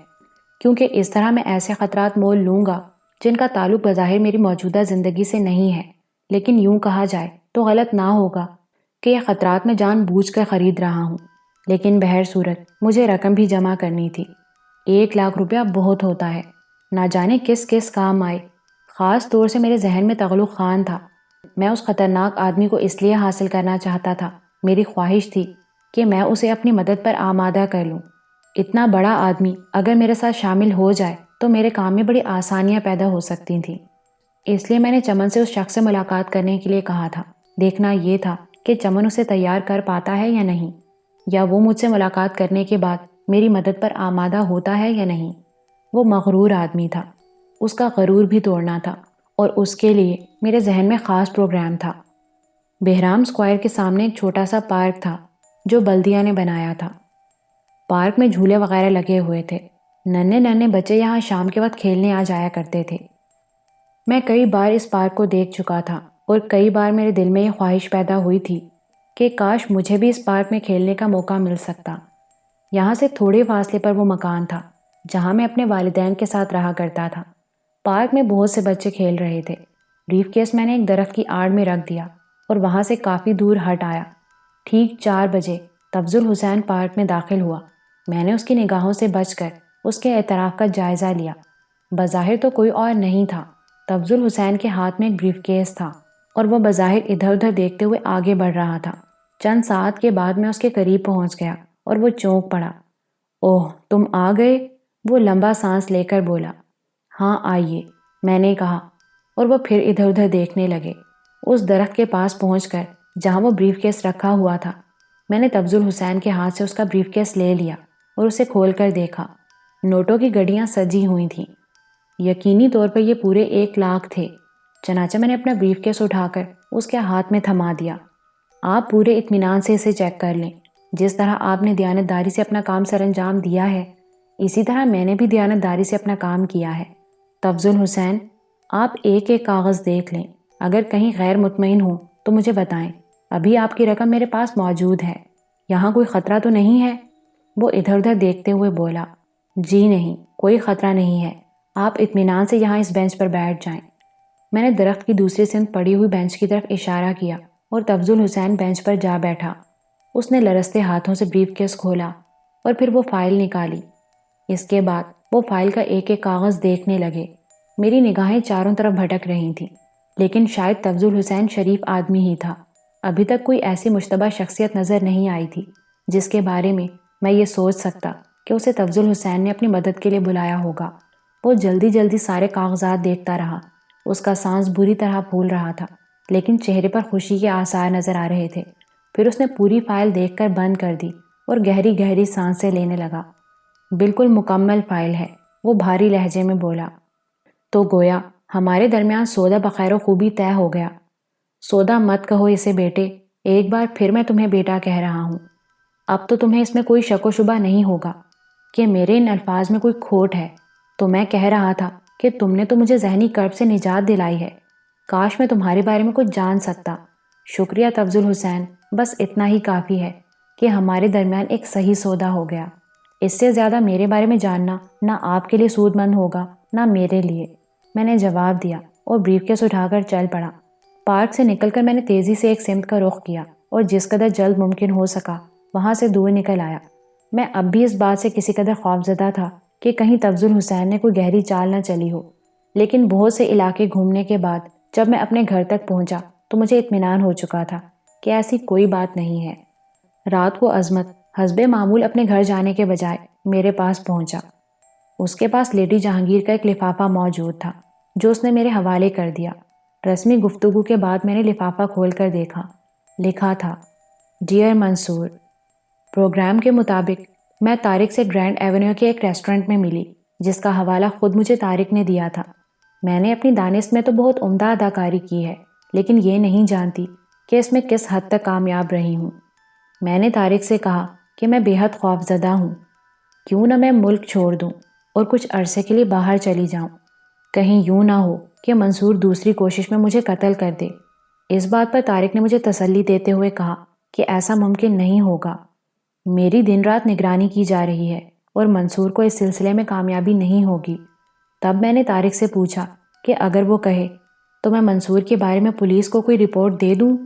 کیونکہ اس طرح میں ایسے خطرات مول لوں گا جن کا تعلق بظاہر میری موجودہ زندگی سے نہیں ہے، لیکن یوں کہا جائے تو غلط نہ ہوگا کہ یہ خطرات میں جان بوجھ کر خرید رہا ہوں۔ لیکن بہر صورت مجھے رقم بھی جمع کرنی تھی۔ 1,00,000 روپیہ بہت ہوتا ہے، نہ جانے کس کس کام آئے، خاص طور سے میرے ذہن میں تغلق خان تھا۔ میں اس خطرناک آدمی کو اس لیے حاصل کرنا چاہتا تھا، میری خواہش تھی کہ میں اسے اپنی مدد پر آمادہ کر لوں۔ اتنا بڑا آدمی اگر میرے ساتھ شامل ہو جائے تو میرے کام میں بڑی آسانیاں پیدا ہو سکتی تھیں۔ اس لیے میں نے چمن سے اس شخص سے ملاقات کرنے کے لیے کہا تھا۔ دیکھنا یہ تھا کہ چمن اسے تیار کر پاتا ہے یا نہیں، یا وہ مجھ سے ملاقات کرنے کے بعد میری مدد پر آمادہ ہوتا ہے یا نہیں۔ وہ مغرور آدمی تھا، اس کا غرور بھی توڑنا تھا، اور اس کے لیے میرے ذہن میں خاص پروگرام تھا۔ بہرام اسکوائر کے سامنے ایک چھوٹا سا پارک تھا جو بلدیہ نے بنایا تھا۔ پارک میں جھولے وغیرہ لگے ہوئے تھے۔ ننھے ننھے بچے یہاں شام کے وقت کھیلنے آ جایا کرتے تھے۔ میں کئی بار اس پارک کو دیکھ چکا تھا اور کئی بار میرے دل میں یہ خواہش پیدا ہوئی تھی کہ کاش مجھے بھی اس پارک میں کھیلنے کا موقع مل سکتا۔ یہاں سے تھوڑے فاصلے پر وہ مکان تھا جہاں میں اپنے والدین کے ساتھ رہا کرتا تھا۔ پارک میں بہت سے بچے کھیل رہے تھے۔ بریف کیس میں نے ایک درخت کی آڑ میں رکھ دیا اور وہاں سے کافی دور ہٹ آیا۔ ٹھیک 4 بجے تفضل حسین پارک میں داخل ہوا۔ میں نے اس کی نگاہوں سے بچ کر اس کے اعتراف کا جائزہ لیا۔ بظاہر تو کوئی اور نہیں تھا، تفضل حسین کے ہاتھ میں ایک بریف کیس تھا اور وہ بظاہر ادھر ادھر دیکھتے ہوئے آگے بڑھ رہا تھا۔ چند ساعت کے بعد میں اس کے قریب پہنچ گیا اور وہ چونک پڑا۔ اوہ، تم آ گئے؟ وہ لمبا سانس لے کر بولا۔ ہاں آئیے، میں نے کہا، اور وہ پھر ادھر ادھر دیکھنے لگے۔ اس درخت کے پاس پہنچ کر جہاں وہ بریف کیس رکھا ہوا تھا، میں نے تفضل حسین کے ہاتھ سے اس کا بریف کیس لے لیا اور اسے کھول کر دیکھا۔ نوٹوں کی گڈیاں سجی ہوئی تھیں۔ یقینی طور پر یہ پورے 1 لاکھ تھے۔ چنانچہ میں نے اپنا بریف کیس اٹھا کر اس کے ہاتھ میں تھما دیا۔ آپ پورے اطمینان سے اسے چیک کر لیں۔ جس طرح آپ نے دیانتداری سے اپنا کام سر انجام دیا ہے، اسی طرح میں نے بھی دیانتداری سے اپنا کام کیا ہے۔ تفضل حسین، آپ ایک ایک کاغذ دیکھ لیں۔ اگر کہیں غیر مطمئن ہوں تو مجھے بتائیں۔ ابھی آپ کی رقم میرے پاس موجود ہے۔ یہاں کوئی خطرہ تو نہیں ہے؟ وہ ادھر ادھر دیکھتے ہوئے بولا۔ جی نہیں، کوئی خطرہ نہیں ہے۔ آپ اطمینان سے یہاں اس بینچ پر بیٹھ جائیں۔ میں نے درخت کی دوسری سمت پڑی ہوئی بینچ کی طرف اشارہ کیا اور تفضل حسین بینچ پر جا بیٹھا۔ اس نے لرزتے ہاتھوں سے بریف کیس کھولا اور پھر وہ فائل نکالی۔ اس کے بعد وہ فائل کا ایک ایک کاغذ دیکھنے لگے۔ میری نگاہیں چاروں طرف بھٹک رہی تھیں، لیکن شاید تفضل حسین شریف آدمی ہی تھا۔ ابھی تک کوئی ایسی مشتبہ شخصیت نظر نہیں آئی تھی جس کے بارے میں یہ سوچ سکتا کہ اسے تفضل حسین نے اپنی مدد کے لیے بلایا ہوگا۔ وہ جلدی جلدی سارے کاغذات دیکھتا رہا۔ اس کا سانس بری طرح پھول رہا تھا، لیکن چہرے پر خوشی کے آثار نظر آ رہے تھے۔ پھر اس نے پوری فائل دیکھ کر بند کر دی اور گہری گہری سانسیں لینے لگا۔ بالکل مکمل فائل ہے، وہ بھاری لہجے میں بولا۔ تو گویا ہمارے درمیان سودا بخیر و خوبی طے ہو گیا۔ سودا مت کہو اسے بیٹے، ایک بار پھر میں تمہیں بیٹا کہہ رہا ہوں۔ اب تو تمہیں اس میں کوئی شک و شبہ نہیں ہوگا کہ میرے ان الفاظ میں کوئی کھوٹ ہے۔ تو میں کہہ رہا تھا کہ تم نے تو مجھے ذہنی کرب سے نجات دلائی ہے۔ کاش میں تمہارے بارے میں کچھ جان سکتا۔ شکریہ تفضل حسین، بس اتنا ہی کافی ہے کہ ہمارے درمیان ایک صحیح سودا ہو گیا۔ اس سے زیادہ میرے بارے میں جاننا نہ آپ کے لیے سود مند ہوگا نہ میرے لیے، میں نے جواب دیا اور بریف کیس اٹھا کر چل پڑا۔ پارک سے نکل کر میں نے تیزی سے ایک سمت کا رخ کیا اور جس قدر جلد ممکن ہو سکا وہاں سے دور نکل آیا۔ میں اب بھی اس بات سے کسی قدر خوفزدہ تھا کہ کہیں تفضل حسین نے کوئی گہری چال نہ چلی ہو، لیکن بہت سے علاقے گھومنے کے بعد جب میں اپنے گھر تک پہنچا تو مجھے اطمینان ہو چکا تھا کہ ایسی کوئی بات نہیں ہے۔ رات کو عظمت حسب معمول اپنے گھر جانے کے بجائے میرے پاس پہنچا۔ اس کے پاس لیڈی جہانگیر کا ایک لفافہ موجود تھا جو اس نے میرے حوالے کر دیا۔ رسمی گفتگو کے بعد میں نے لفافہ کھول کر دیکھا۔ لکھا تھا، ڈیئر منصور، پروگرام کے مطابق میں طارق سے گرینڈ ایونیو کے ایک ریسٹورنٹ میں ملی جس کا حوالہ خود مجھے طارق نے دیا تھا۔ میں نے اپنی دانش میں تو بہت عمدہ اداکاری کی ہے، لیکن یہ نہیں جانتی کہ اس میں کس حد تک کامیاب رہی ہوں۔ میں نے طارق سے کہا کہ میں بے حد خوفزدہ ہوں۔ کیوں نہ میں ملک چھوڑ دوں اور کچھ عرصے کے لیے باہر چلی جاؤں، کہیں یوں نہ ہو کہ منصور دوسری کوشش میں مجھے قتل کر دے۔ اس بات پر طارق نے مجھے تسلی دیتے ہوئے کہا کہ ایسا ممکن نہیں ہوگا۔ میری دن رات نگرانی کی جا رہی ہے اور منصور کو اس سلسلے میں کامیابی نہیں ہوگی۔ تب میں نے طارق سے پوچھا کہ اگر وہ کہے تو میں منصور کے بارے میں پولیس کو کوئی رپورٹ دے دوں،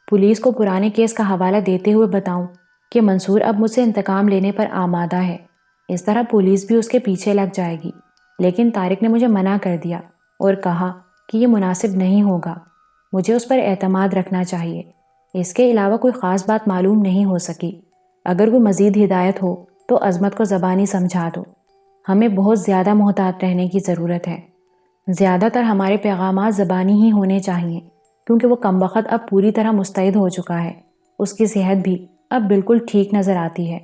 پولیس کو پرانے کیس کا حوالہ دیتے ہوئے بتاؤں کہ منصور اب مجھ سے انتقام لینے پر آمادہ ہے۔ اس طرح پولیس بھی اس کے پیچھے لگ جائے گی۔ لیکن طارق نے مجھے منع کر دیا اور کہا کہ یہ مناسب نہیں ہوگا، مجھے اس پر اعتماد رکھنا چاہیے۔ اس کے علاوہ کوئی خاص بات معلوم نہیں ہو سکی۔ اگر کوئی مزید ہدایت ہو تو عظمت کو زبانی سمجھا دو۔ ہمیں بہت زیادہ محتاط رہنے کی ضرورت ہے۔ زیادہ تر ہمارے پیغامات زبانی ہی ہونے چاہیے، کیونکہ وہ کمبخت اب پوری طرح مستعد ہو چکا ہے۔ اس کی صحت بھی اب بالکل ٹھیک نظر آتی ہے۔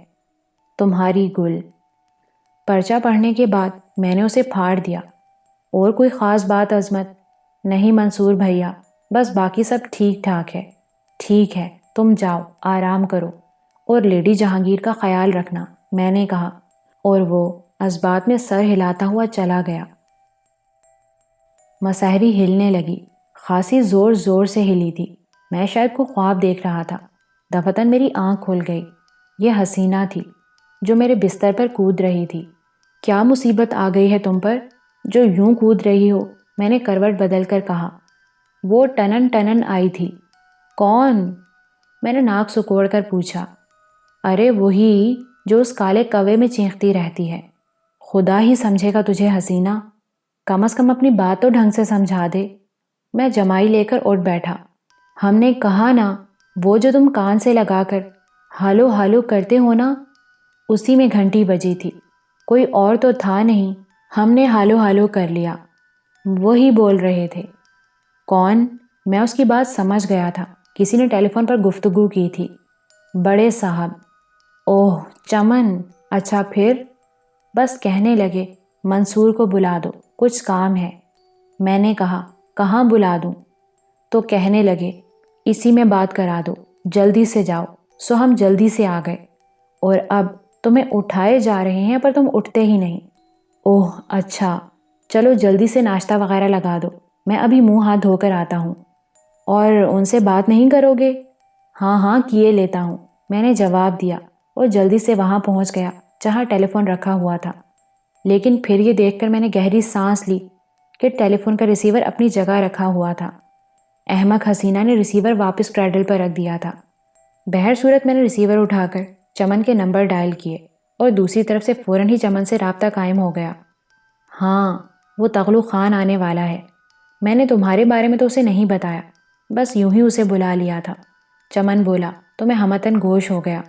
تمہاری گل۔ پرچہ پڑھنے کے بعد میں نے اسے پھاڑ دیا۔ اور کوئی خاص بات عظمت؟ نہیں منصور بھیا، بس باقی سب ٹھیک ٹھاک ہے۔ ٹھیک ہے، تم جاؤ، آرام کرو، اور لیڈی جہانگیر کا خیال رکھنا، میں نے کہا، اور وہ اسبات میں سر ہلاتا ہوا چلا گیا۔ مسحری ہلنے لگی، خاصی زور زور سے ہلی تھی۔ میں شاید کوئی خواب دیکھ رہا تھا۔ دفتن میری آنکھ کھل گئی۔ یہ حسینہ تھی جو میرے بستر پر کود رہی تھی۔ کیا مصیبت آ گئی ہے تم پر جو یوں کود رہی ہو؟ میں نے کروٹ بدل کر کہا۔ وہ ٹنن ٹنن آئی تھی۔ کون؟ میں نے ناک سکوڑ کر پوچھا۔ ارے وہی جو اس کالے کوے میں چینختی رہتی ہے۔ خدا ہی سمجھے گا تجھے حسینہ، کم از کم اپنی بات تو ڈھنگ سے سمجھا دے۔ میں جمائی لے کر اٹھ بیٹھا۔ ہم نے کہا نا، وہ جو تم کان سے لگا کر ہالو ہالو کرتے ہو نا، اسی میں گھنٹی بجی تھی۔ کوئی اور تو تھا نہیں، ہم نے ہالو ہالو کر لیا۔ وہی بول رہے تھے۔ کون؟ میں اس کی بات سمجھ گیا تھا، کسی نے ٹیلی فون پر گفتگو کی تھی۔ بڑے صاحب۔ اوہ چمن، اچھا پھر؟ بس کہنے لگے منصور کو بلا دو، کچھ کام ہے۔ میں نے کہا کہاں بلا دوں؟ تو کہنے لگے اسی میں بات کرا دو، جلدی سے جاؤ۔ سو ہم جلدی سے آ گئے، اور اب تمہیں اٹھائے جا رہے ہیں پر تم اٹھتے ہی نہیں۔ اوہ اچھا، چلو جلدی سے ناشتہ وغیرہ لگا دو، میں ابھی منہ ہاتھ دھو کر آتا ہوں۔ اور ان سے بات نہیں کرو گے؟ ہاں ہاں کیے لیتا ہوں، میں نے جواب دیا، اور جلدی سے وہاں پہنچ گیا جہاں ٹیلی فون رکھا ہوا تھا۔ لیکن پھر یہ دیکھ کر میں نے گہری سانس لی کہ ٹیلی فون کا ریسیور اپنی جگہ رکھا ہوا تھا۔ احمق حسینہ نے ریسیور واپس کریڈل پر رکھ دیا تھا۔ بہر صورت میں نے ریسیور اٹھا کر چمن کے نمبر ڈائل کیے، اور دوسری طرف سے فوراً ہی چمن سے رابطہ قائم ہو گیا۔ ہاں، وہ تغلو خان آنے والا ہے۔ میں نے تمہارے بارے میں تو اسے نہیں بتایا، بس یوں ہی اسے بلا لیا تھا۔ چمن بولا تو میں ہمتن گوش ہو گیا۔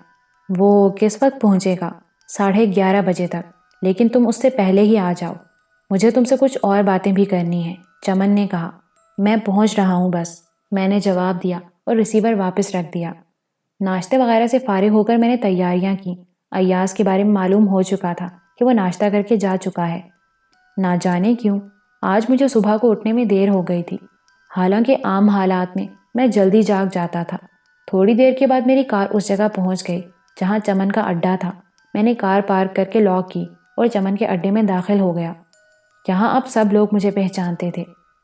وہ کس وقت پہنچے گا؟ 11:30 بجے تک، لیکن تم اس سے پہلے ہی آ جاؤ، مجھے تم سے کچھ اور باتیں بھی کرنی ہیں، چمن نے کہا۔ میں پہنچ رہا ہوں بس، میں نے جواب دیا اور ریسیور واپس رکھ دیا۔ ناشتے وغیرہ سے فارغ ہو کر میں نے تیاریاں کی۔ ایاز کے بارے میں معلوم ہو چکا تھا کہ وہ ناشتہ کر کے جا چکا ہے۔ نہ جانے کیوں آج مجھے صبح کو اٹھنے میں دیر ہو گئی تھی، حالانکہ عام حالات میں میں جلدی جاگ جاتا تھا۔ تھوڑی دیر کے بعد میری کار اس جگہ پہنچ گئی جہاں چمن کا اڈا تھا۔ میں نے کار پارک کر کے لاک کی اور چمن کے اڈے میں داخل ہو گیا۔ یہاں اب سب لوگ مجھے پہچانتے تھے۔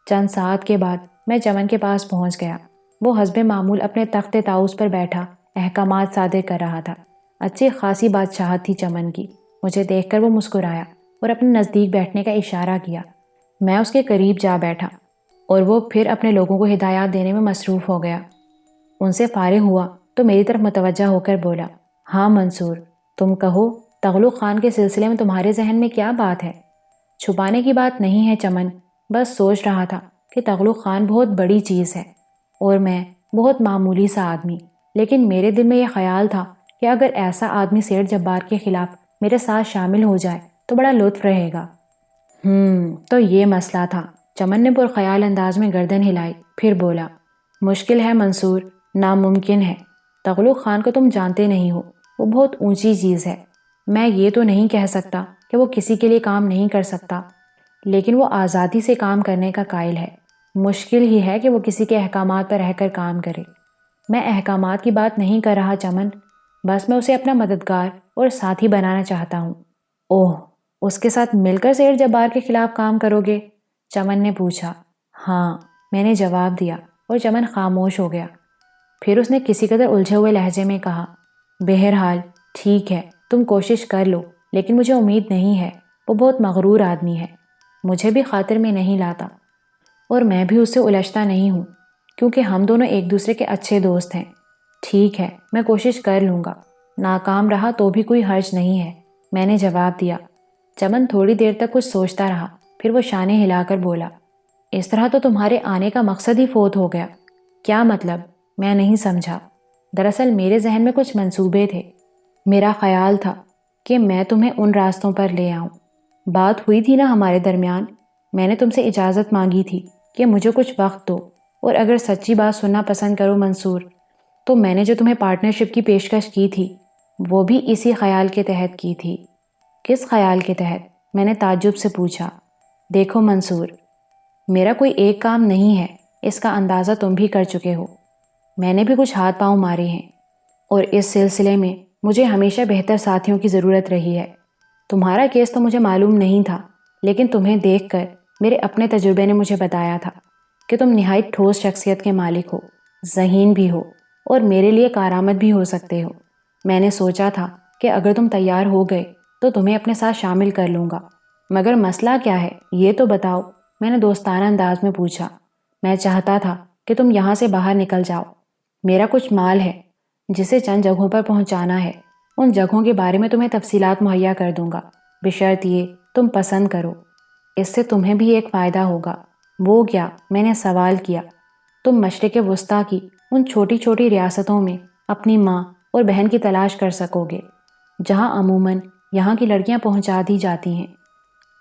چند ساعت کے بعد میں چمن کے پاس پہنچ گیا۔ وہ حسب معمول اپنے تخت طاؤس پر بیٹھا احکامات صادر کر رہا تھا۔ اچھی خاصی بادشاہت تھی چمن کی۔ مجھے دیکھ کر وہ مسکرایا اور اپنے نزدیک بیٹھنے کا اشارہ کیا۔ میں اس کے قریب جا بیٹھا اور وہ پھر اپنے لوگوں کو ہدایات دینے میں مصروف ہو گیا۔ ان سے فارغ ہوا تو میری طرف متوجہ ہو کر بولا، ہاں منصور، تم کہو، تغلق خان کے سلسلے میں تمہارے ذہن میں کیا بات ہے؟ چھپانے کی بات نہیں ہے چمن، بس سوچ رہا تھا کہ تغلق خان بہت بڑی چیز ہے اور میں بہت معمولی سا آدمی، لیکن میرے دل میں یہ خیال تھا کہ اگر ایسا آدمی سیٹھ جبار کے خلاف میرے ساتھ شامل ہو جائے تو بڑا لطف رہے گا۔ تو یہ مسئلہ تھا۔ چمن نے پرخیال انداز میں گردن ہلائی، پھر بولا، مشکل ہے منصور، ناممکن ہے۔ تغلق خان کو تم جانتے نہیں ہو، وہ بہت اونچی چیز ہے۔ میں یہ تو نہیں کہہ سکتا کہ وہ کسی کے لیے کام نہیں کر سکتا، لیکن وہ آزادی سے کام کرنے کا قائل ہے۔ مشکل ہی ہے کہ وہ کسی کے احکامات پر رہ کر کام کرے۔ میں احکامات کی بات نہیں کر رہا چمن، بس میں اسے اپنا مددگار اور ساتھی بنانا چاہتا ہوں۔ اوہ، اس کے ساتھ مل کر سیٹھ جبار کے خلاف کام کرو گے؟ چمن نے پوچھا۔ ہاں، میں نے جواب دیا اور چمن خاموش ہو گیا۔ پھر اس نے کسی قدر الجھے ہوئے لہجے میں کہا، بہرحال ٹھیک ہے، تم کوشش کر لو، لیکن مجھے امید نہیں ہے، وہ بہت مغرور آدمی ہے، مجھے بھی خاطر میں نہیں لاتا، اور میں بھی اس سے الجھتا نہیں ہوں، کیونکہ ہم دونوں ایک دوسرے کے اچھے دوست ہیں۔ ٹھیک ہے، میں کوشش کر لوں گا، ناکام رہا تو بھی کوئی حرج نہیں ہے، میں نے جواب دیا۔ چمن تھوڑی دیر تک کچھ سوچتا رہا، پھر وہ شانے ہلا کر بولا، اس طرح تو تمہارے آنے کا مقصد ہی فوت ہو گیا۔ کیا مطلب؟ میں نہیں سمجھا۔ دراصل میرے ذہن میں کچھ منصوبے تھے۔ میرا خیال تھا کہ میں تمہیں ان راستوں پر لے آؤں۔ بات ہوئی تھی نا ہمارے درمیان، میں نے تم سے اجازت مانگی تھی کہ مجھے کچھ وقت دو، اور اگر سچی بات سننا پسند کرو منصور، تو میں نے جو تمہیں پارٹنرشپ کی پیشکش کی تھی وہ بھی اسی خیال کے تحت کی تھی۔ کس خیال کے تحت؟ میں نے تعجب سے پوچھا۔ دیکھو منصور، میرا کوئی ایک کام نہیں ہے، اس کا اندازہ تم بھی کر چکے ہو۔ میں نے بھی کچھ ہاتھ پاؤں مارے ہیں، اور اس سلسلے میں مجھے ہمیشہ بہتر ساتھیوں کی ضرورت رہی ہے۔ تمہارا کیس تو مجھے معلوم نہیں تھا، لیکن تمہیں دیکھ کر میرے اپنے تجربے نے مجھے بتایا تھا کہ تم نہایت ٹھوس شخصیت کے مالک ہو، ذہین بھی ہو، اور میرے لیے کارآمد بھی ہو سکتے ہو۔ میں نے سوچا تھا کہ اگر تم تیار ہو گئے تو تمہیں اپنے ساتھ شامل کر لوں گا، مگر مسئلہ کیا ہے یہ تو بتاؤ، میں نے دوستانہ انداز میں پوچھا۔ میں چاہتا تھا کہ تم یہاں سے باہر نکل جاؤ۔ میرا کچھ مال ہے جسے چند جگہوں پر پہنچانا ہے، ان جگہوں کے بارے میں تمہیں تفصیلات مہیا کر دوں گا، بشرط یہ تم پسند کرو۔ اس سے تمہیں بھی ایک فائدہ ہوگا۔ وہ کیا؟ میں نے سوال کیا۔ تم مشرق وسطیٰ کی ان چھوٹی چھوٹی ریاستوں میں اپنی ماں اور بہن کی تلاش کر سکو گے، جہاں عموماً یہاں کی لڑکیاں پہنچا دی جاتی ہیں۔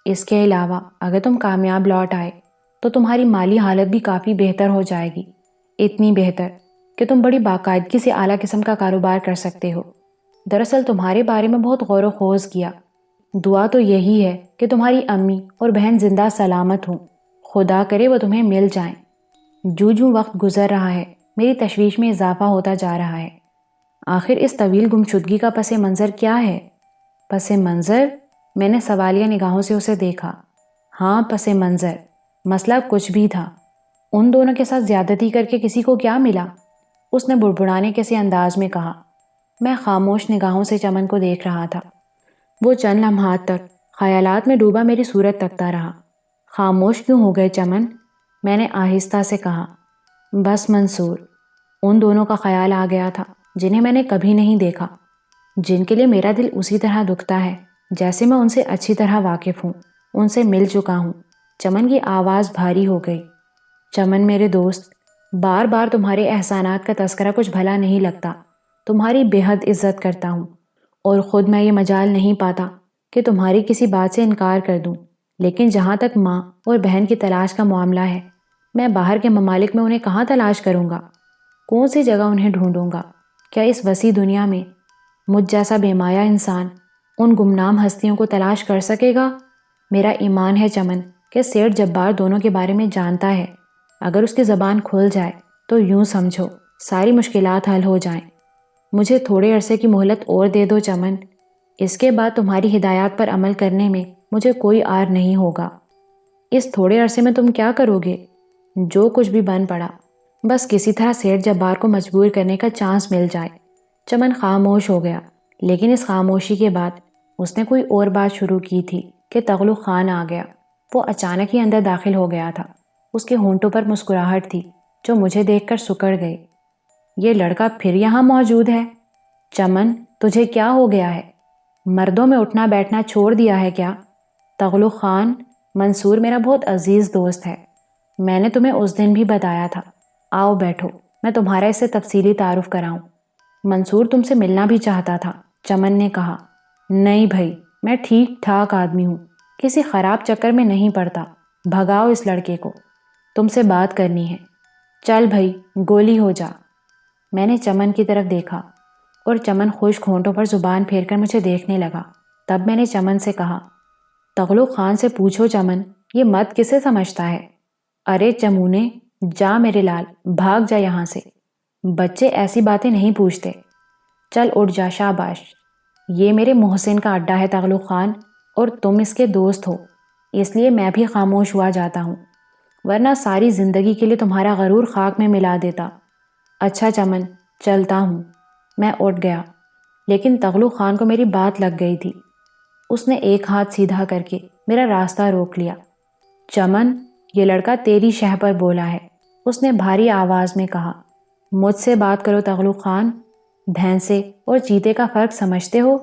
اس کے علاوہ اگر تم کامیاب لوٹ آئے تو تمہاری مالی حالت بھی کافی بہتر ہو جائے گی، اتنی بہتر کہ تم بڑی باقاعدگی سے اعلیٰ قسم کا کاروبار کر سکتے ہو۔ دراصل تمہارے بارے میں بہت غور و خوض کیا۔ دعا تو یہی ہے کہ تمہاری امی اور بہن زندہ سلامت ہوں، خدا کرے وہ تمہیں مل جائیں۔ جو وقت گزر رہا ہے میری تشویش میں اضافہ ہوتا جا رہا ہے۔ آخر اس طویل گمشدگی کا پس منظر کیا ہے؟ پس منظر؟ میں نے سوالیہ نگاہوں سے اسے دیکھا۔ ہاں، پس منظر۔ مسئلہ کچھ بھی تھا۔ ان دونوں کے ساتھ زیادتی کر کے کسی کو کیا ملا؟ اس نے بڑبڑانے کے سے انداز میں کہا۔ میں خاموش نگاہوں سے چمن کو دیکھ رہا تھا۔ وہ چند لمحات تک خیالات میں ڈوبا میری صورت تکتا رہا۔ خاموش کیوں ہو گئے چمن؟ میں نے آہستہ سے کہا۔ بس منصور، ان دونوں کا خیال آ گیا تھا جنہیں میں نے کبھی نہیں دیکھا، جن کے لیے میرا دل اسی طرح دکھتا ہے جیسے میں ان سے اچھی طرح واقف ہوں، ان سے مل چکا ہوں۔ چمن کی آواز بھاری ہو گئی۔ چمن میرے دوست، بار بار تمہارے احسانات کا تذکرہ کچھ بھلا نہیں لگتا۔ تمہاری بے حد عزت کرتا ہوں، اور خود میں یہ مجال نہیں پاتا کہ تمہاری کسی بات سے انکار کر دوں، لیکن جہاں تک ماں اور بہن کی تلاش کا معاملہ ہے، میں باہر کے ممالک میں انہیں کہاں تلاش کروں گا؟ کون سی جگہ انہیں ڈھونڈوں گا؟ کیا اس وسیع دنیا میں مجھ جیسا بے مایہ انسان ان گمنام ہستیوں کو تلاش کر سکے گا؟ میرا ایمان ہے چمن کہ سیٹھ جبار دونوں کے بارے میں جانتا ہے۔ اگر اس کی زبان کھل جائے تو یوں سمجھو ساری مشکلات حل ہو جائیں۔ مجھے تھوڑے عرصے کی مہلت اور دے دو چمن، اس کے بعد تمہاری ہدایات پر عمل کرنے میں مجھے کوئی آر نہیں ہوگا۔ اس تھوڑے عرصے میں تم کیا کرو گے؟ جو کچھ بھی بن پڑا، بس کسی طرح سیٹھ جبار کو مجبور کرنے کا چانس مل جائے۔ چمن خاموش ہو گیا، لیکن اس خاموشی کے بعد اس نے کوئی اور بات شروع کی تھی کہ تغلق خان آ گیا۔ وہ اچانک ہی اندر داخل ہو گیا تھا۔ اس کے ہونٹوں پر مسکراہٹ تھی جو مجھے دیکھ کر سکڑ گئی۔ یہ لڑکا پھر یہاں موجود ہے؟ چمن، تجھے کیا ہو گیا ہے؟ مردوں میں اٹھنا بیٹھنا چھوڑ دیا ہے کیا؟ تغلق خان، منصور میرا بہت عزیز دوست ہے، میں نے تمہیں اس دن بھی بتایا تھا۔ آؤ بیٹھو، میں تمہارا اس سے تفصیلی تعارف کراؤں۔ منصور تم سے ملنا بھی چاہتا تھا، چمن نے کہا۔ نہیں بھائی، میں ٹھیک ٹھاک آدمی ہوں، کسی خراب چکر میں نہیں پڑتا۔ بھگاؤ اس لڑکے کو، تم سے بات کرنی ہے۔ چل بھائی، گولی ہو جا۔ میں نے چمن کی طرف دیکھا، اور چمن خشک ہونٹوں پر زبان پھیر کر مجھے دیکھنے لگا۔ تب میں نے چمن سے کہا، تغلق خان سے پوچھو چمن، یہ مت کسے سمجھتا ہے؟ ارے چمونے، جا میرے لال، بھاگ جا یہاں سے۔ بچے ایسی باتیں نہیں پوچھتے۔ چل اٹھ جا، شاباش۔ یہ میرے محسن کا اڈا ہے تغلق خان، اور تم اس کے دوست ہو، اس لیے میں بھی خاموش ہوا جاتا ہوں، ورنہ ساری زندگی کے لیے تمہارا غرور خاک میں ملا دیتا۔ اچھا چمن، چلتا ہوں۔ میں اٹھ گیا، لیکن تغلق خان کو میری بات لگ گئی تھی۔ اس نے ایک ہاتھ سیدھا کر کے میرا راستہ روک لیا۔ چمن، یہ لڑکا تیری شہ پر بولا ہے، اس نے بھاری آواز میں کہا۔ مجھ سے بات کرو تغلق خان، بھینسے اور چیتے کا فرق سمجھتے ہو؟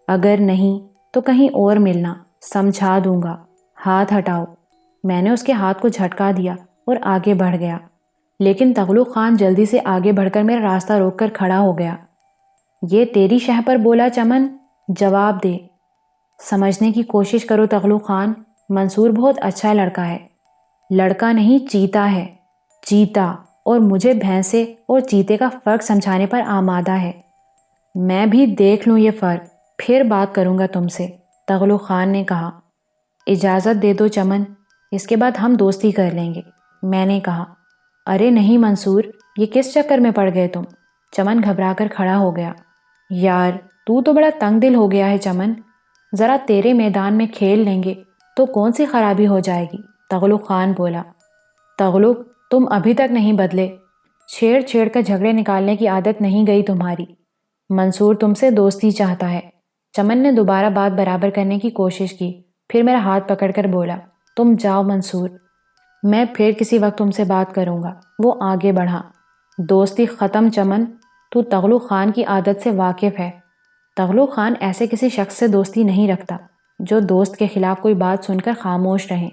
اگر نہیں تو کہیں اور ملنا، سمجھا دوں گا۔ ہاتھ ہٹاؤ۔ میں نے اس کے ہاتھ کو جھٹکا دیا اور آگے بڑھ گیا، لیکن تغلق خان جلدی سے آگے بڑھ کر میرا راستہ روک کر کھڑا ہو گیا۔ یہ تیری شہ پر بولا چمن، جواب دے۔ سمجھنے کی کوشش کرو تغلق خان، منصور بہت اچھا لڑکا ہے۔ لڑکا نہیں، چیتا ہے، چیتا، اور مجھے بھینسے اور چیتے کا فرق سمجھانے پر آمادہ ہے۔ میں بھی دیکھ لوں یہ فرق، پھر بات کروں گا تم سے، تغلق خان نے کہا۔ اجازت دے دو چمن، اس کے بعد ہم دوستی کر لیں گے، میں نے کہا۔ ارے نہیں منصور، یہ کس چکر میں پڑ گئے تم؟ چمن گھبرا کر کھڑا ہو گیا۔ یار تو بڑا تنگ دل ہو گیا ہے چمن، ذرا تیرے میدان میں کھیل لیں گے تو کون سی خرابی ہو جائے گی، تغلق خان بولا۔ تغلق، تم ابھی تک نہیں بدلے، چھیڑ چھیڑ کر جھگڑے نکالنے کی عادت نہیں گئی تمہاری۔ منصور تم سے دوستی چاہتا ہے۔ چمن نے دوبارہ بات برابر کرنے کی کوشش کی، پھر میرا ہاتھ پکڑ کر بولا، تم جاؤ منصور، میں پھر کسی وقت تم سے بات کروں گا۔ وہ آگے بڑھا۔ دوستی ختم چمن، تو تغلق خان کی عادت سے واقف ہے۔ تغلق خان ایسے کسی شخص سے دوستی نہیں رکھتا جو دوست کے خلاف کوئی بات سن کر خاموش رہے۔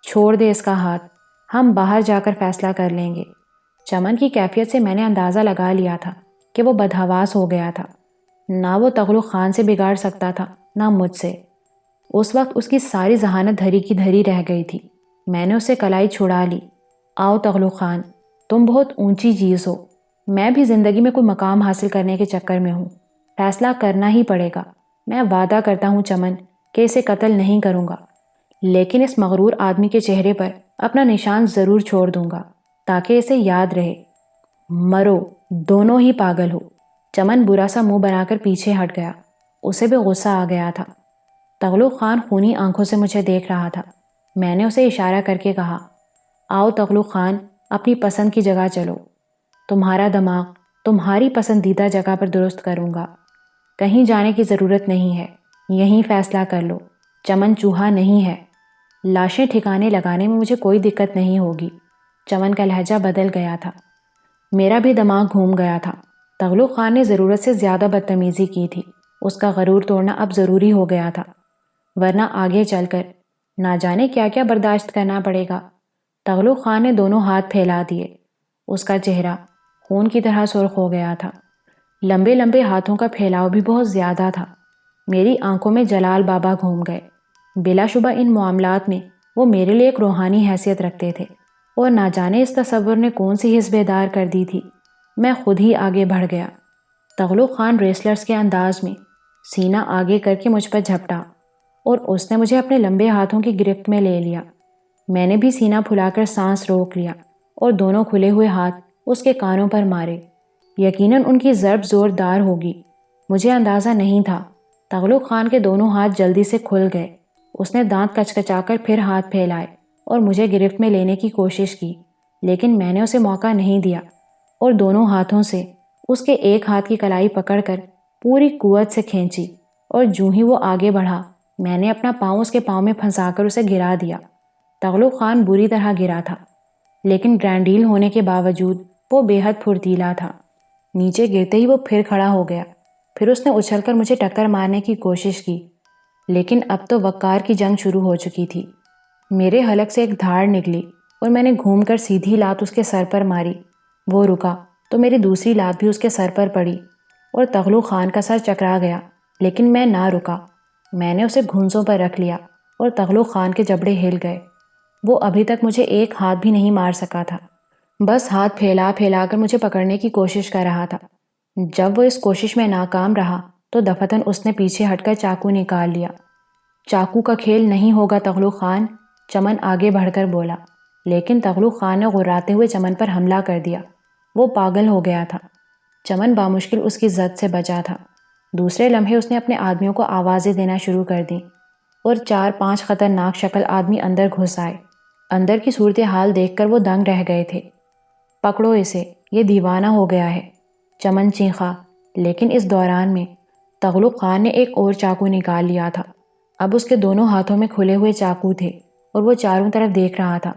چھوڑ دے اس کا ہاتھ، ہم باہر جا کر فیصلہ کر لیں گے۔ چمن کی کیفیت سے میں نے اندازہ لگا لیا تھا کہ وہ بدحواس ہو گیا تھا۔ نہ وہ تغلق خان سے بگاڑ سکتا تھا، نہ مجھ سے۔ اس وقت اس کی ساری ذہانت دھری کی دھری رہ گئی تھی۔ میں نے اسے کلائی چھڑا لی۔ آؤ تغلق خان، تم بہت اونچی چیز ہو، میں بھی زندگی میں کوئی مقام حاصل کرنے کے چکر میں ہوں، فیصلہ کرنا ہی پڑے گا۔ میں وعدہ کرتا ہوں چمن کہ اسے قتل نہیں کروں گا، لیکن اس مغرور آدمی کے چہرے پر اپنا نشان ضرور چھوڑ دوں گا تاکہ اسے یاد رہے۔ مرو، دونوں ہی پاگل ہو۔ چمن برا سا منہ بنا کر پیچھے ہٹ گیا، اسے بھی غصہ آ گیا تھا۔ تغلق خان خونی آنکھوں سے مجھے دیکھ رہا تھا۔ میں نے اسے اشارہ کر کے کہا، آؤ تغلق خان، اپنی پسند کی جگہ چلو، تمہارا دماغ تمہاری پسندیدہ جگہ پر درست کروں گا، کہیں جانے کی ضرورت نہیں ہے، یہیں فیصلہ کر لو۔ چمن چوہا نہیں ہے، لاشیں ٹھکانے لگانے میں مجھے کوئی دقت نہیں ہوگی۔ چمن کا لہجہ بدل گیا تھا۔ میرا بھی دماغ گھوم گیا تھا۔ تغلق خان نے ضرورت سے زیادہ بدتمیزی کی تھی، اس کا غرور توڑنا اب ضروری ہو گیا تھا، ورنہ آگے چل کر نہ جانے کیا کیا برداشت کرنا پڑے گا۔ تغلق خان نے دونوں ہاتھ پھیلا دیے، اس کا چہرہ خون کی طرح سرخ ہو گیا تھا، لمبے لمبے ہاتھوں کا پھیلاؤ بھی بہت زیادہ تھا۔ میری آنکھوں میں جلال بابا گھوم گئے۔ بلا شبہ ان معاملات میں وہ میرے لیے ایک روحانی حیثیت رکھتے تھے، اور نہ جانے اس تصور نے کون سی حس بیدار کر دی تھی۔ میں خود ہی آگے بڑھ گیا۔ تغلق خان ریسلرز کے انداز میں سینہ آگے کر کے مجھ پر جھپٹا، اور اس نے مجھے اپنے لمبے ہاتھوں کی گرفت میں لے لیا۔ میں نے بھی سینہ پھلا کر سانس روک لیا اور دونوں کھلے ہوئے ہاتھ اس کے کانوں پر مارے۔ یقیناً ان کی ضرب زوردار ہوگی، مجھے اندازہ نہیں تھا۔ تغلق خان کے دونوں ہاتھ جلدی سے کھل گئے۔ اس نے دانت کچکچا کر پھر ہاتھ پھیلائے اور مجھے گرفت میں لینے کی کوشش کی، لیکن میں نے اسے موقع نہیں دیا اور دونوں ہاتھوں سے اس کے ایک ہاتھ کی کلائی پکڑ کر پوری قوت سے کھینچی، اور جوں ہی وہ آگے بڑھا میں نے اپنا پاؤں اس کے پاؤں میں پھنسا کر اسے گرا دیا۔ تغلق خان بری طرح گرا تھا، لیکن گرینڈیل ہونے کے باوجود وہ بے حد پھرتیلا تھا۔ نیچے گرتے ہی وہ پھر کھڑا ہو گیا، پھر اس نے اچھل کر مجھے ٹکر مارنے کی کوشش کی، لیکن اب تو وقار کی جنگ شروع ہو چکی تھی۔ میرے حلق سے ایک دھاڑ نکلی اور میں نے گھوم کر سیدھی لات اس کے سر پر ماری۔ وہ رکا تو میری دوسری لات بھی اس کے سر پر پڑی اور تغلق خان کا سر چکرا گیا، لیکن میں نہ رکا۔ میں نے اسے گھنسوں پر رکھ لیا اور تغلق خان کے جبڑے ہل گئے۔ وہ ابھی تک مجھے ایک ہاتھ بھی نہیں مار سکا تھا، بس ہاتھ پھیلا پھیلا کر مجھے پکڑنے کی کوشش کر رہا تھا۔ جب وہ اس کوشش میں ناکام رہا تو دفتن اس نے پیچھے ہٹ کر چاقو نکال لیا۔ چاقو کا کھیل نہیں ہوگا تغلق خان، چمن آگے بڑھ کر بولا، لیکن تغلق خان نے غراتے ہوئے چمن پر حملہ کر دیا۔ وہ پاگل ہو گیا تھا۔ چمن بامشکل اس کی زد سے بچا تھا۔ دوسرے لمحے اس نے اپنے آدمیوں کو آوازیں دینا شروع کر دیں اور 4-5 خطرناک شکل آدمی اندر گھس آئے۔ اندر کی صورتحال دیکھ کر وہ دنگ رہ گئے تھے۔ پکڑو اسے، یہ دیوانہ ہو گیا ہے، چمن چیخا، لیکن اس دوران میں تغلق خان نے ایک اور چاقو نکال لیا تھا۔ اب اس کے دونوں ہاتھوں میں کھلے ہوئے چاقو تھے اور وہ چاروں طرف دیکھ رہا تھا۔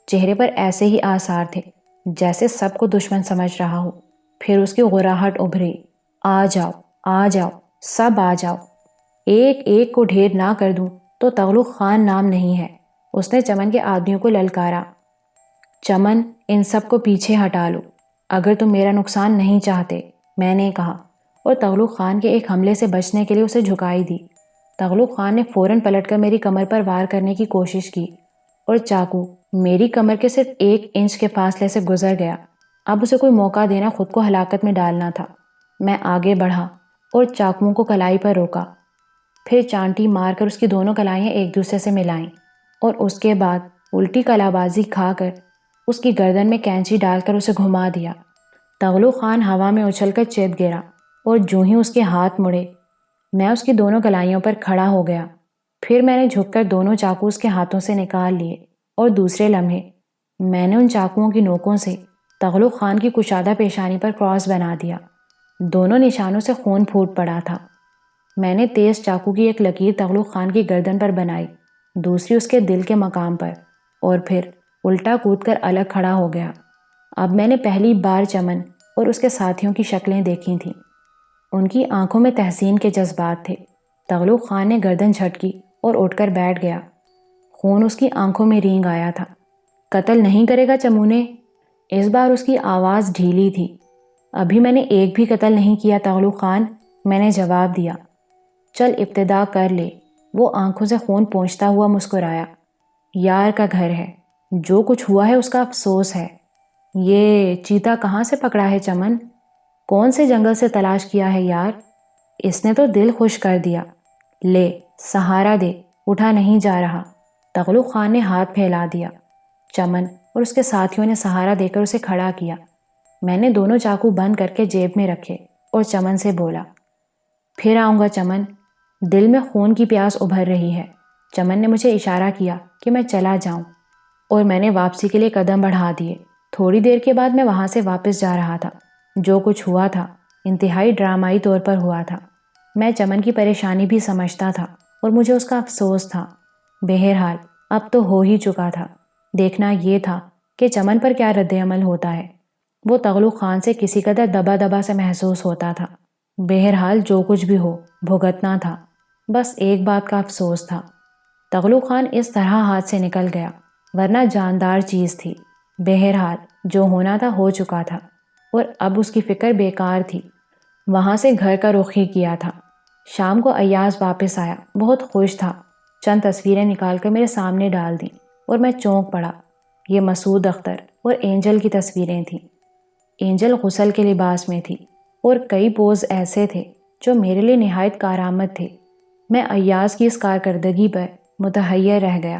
چہرے پر ایسے ہی آثار تھے جیسے سب کو دشمن سمجھ رہا ہو۔ پھر اس کی غراہٹ ابھری، آ جاؤ، آ جاؤ، سب آ جاؤ، ایک ایک کو ڈھیر نہ کر دوں تو تغلق خان نام نہیں ہے۔ اس نے چمن کے آدمیوں کو للکارا۔ چمن، ان سب کو پیچھے ہٹا لو اگر تم میرا نقصان نہیں چاہتے، میں نے کہا، اور تغلق خان کے ایک حملے سے بچنے کے لیے اسے جھکائی دی۔ تغلق خان نے فوراً پلٹ کر میری کمر پر وار کرنے کی کوشش کی اور چاقو میری کمر کے صرف 1 انچ کے فاصلے سے گزر گیا۔ اب اسے کوئی موقع دینا خود کو ہلاکت میں ڈالنا تھا۔ میں آگے بڑھا اور چاقوؤں کو کلائی پر روکا، پھر چانٹی مار کر اس کی دونوں کلائیاں ایک دوسرے سے ملائیں اور اس کے بعد الٹی کلا بازی کھا کر اس کی گردن میں کینچی ڈال کر اسے گھما دیا۔ تغلق خان ہوا میں اچھل کر چیت گرا اور جوں ہی اس کے ہاتھ مڑے، میں اس کی دونوں کلائیوں پر کھڑا ہو گیا۔ پھر میں نے جھک کر دونوں چاقو اس کے ہاتھوں سے نکال لیے اور دوسرے لمحے میں نے ان چاقوؤں کی نوکوں سے تغلق خان کی کشادہ پیشانی پر کراس بنا دیا۔ دونوں نشانوں سے خون پھوٹ پڑا تھا۔ میں نے تیز چاقو کی ایک لکیر تغلق خان کی گردن پر بنائی، دوسری اس کے دل کے مقام پر، اور پھر الٹا کود کر الگ کھڑا ہو گیا۔ اب میں نے پہلی بار چمن اور اس کے ساتھیوں کی شکلیں دیکھی تھیں۔ ان کی آنکھوں میں تحسین کے جذبات تھے۔ تغلق خان نے گردن جھٹکی اور اٹھ کر بیٹھ گیا۔ خون اس کی آنکھوں میں رینگ آیا تھا۔ قتل نہیں کرے گا چمونے؟ اس بار اس کی آواز ڈھیلی تھی۔ ابھی میں نے ایک بھی قتل نہیں کیا تغلق خان، میں نے جواب دیا۔ چل ابتدا کر لے۔ وہ آنکھوں سے خون پونچھتا ہوا مسکرایا۔ یار کا گھر ہے، جو کچھ ہوا ہے اس کا افسوس ہے۔ یہ چیتا کہاں سے پکڑا ہے چمن؟ کون سے جنگل سے تلاش کیا ہے یار؟ اس نے تو دل خوش کر دیا۔ لے سہارا دے، اٹھا نہیں جا رہا۔ تغلق خان نے ہاتھ پھیلا دیا۔ چمن اور اس کے ساتھیوں نے سہارا دے کر اسے کھڑا کیا۔ میں نے دونوں چاقو بند کر کے جیب میں رکھے اور چمن سے بولا، پھر آؤں گا چمن۔ دل میں خون کی پیاس ابھر رہی ہے۔ چمن نے مجھے اشارہ کیا کہ میں چلا جاؤں اور میں نے واپسی کے لیے قدم بڑھا دیے۔ تھوڑی دیر کے بعد میں وہاں سے واپس جا رہا تھا۔ جو کچھ ہوا تھا انتہائی ڈرامائی طور پر ہوا تھا۔ میں چمن کی پریشانی بھی سمجھتا تھا اور مجھے اس کا افسوس تھا۔ بہرحال اب تو ہو ہی چکا تھا۔ دیکھنا یہ تھا کہ چمن پر کیا رد عمل ہوتا ہے۔ وہ تغلق خان سے کسی قدر دبا دبا سے محسوس ہوتا تھا۔ بہرحال جو کچھ بھی ہو بھگتنا تھا۔ بس ایک بات کا افسوس تھا، تغلق خان اس طرح ہاتھ سے نکل گیا، ورنہ جاندار چیز تھی۔ بہرحال جو ہونا تھا ہو چکا تھا اور اب اس کی فکر بیکار تھی۔ وہاں سے گھر کا رخ ہی کیا تھا۔ شام کو ایاز واپس آیا، بہت خوش تھا۔ چند تصویریں نکال کر میرے سامنے ڈال دیں اور میں چونک پڑا۔ یہ مسعود اختر اور اینجل کی تصویریں تھیں۔ اینجل غسل کے لباس میں تھی اور کئی پوز ایسے تھے جو میرے لیے نہایت کارآمد تھے۔ میں ایاز کی اس کارکردگی پر متحیر رہ گیا۔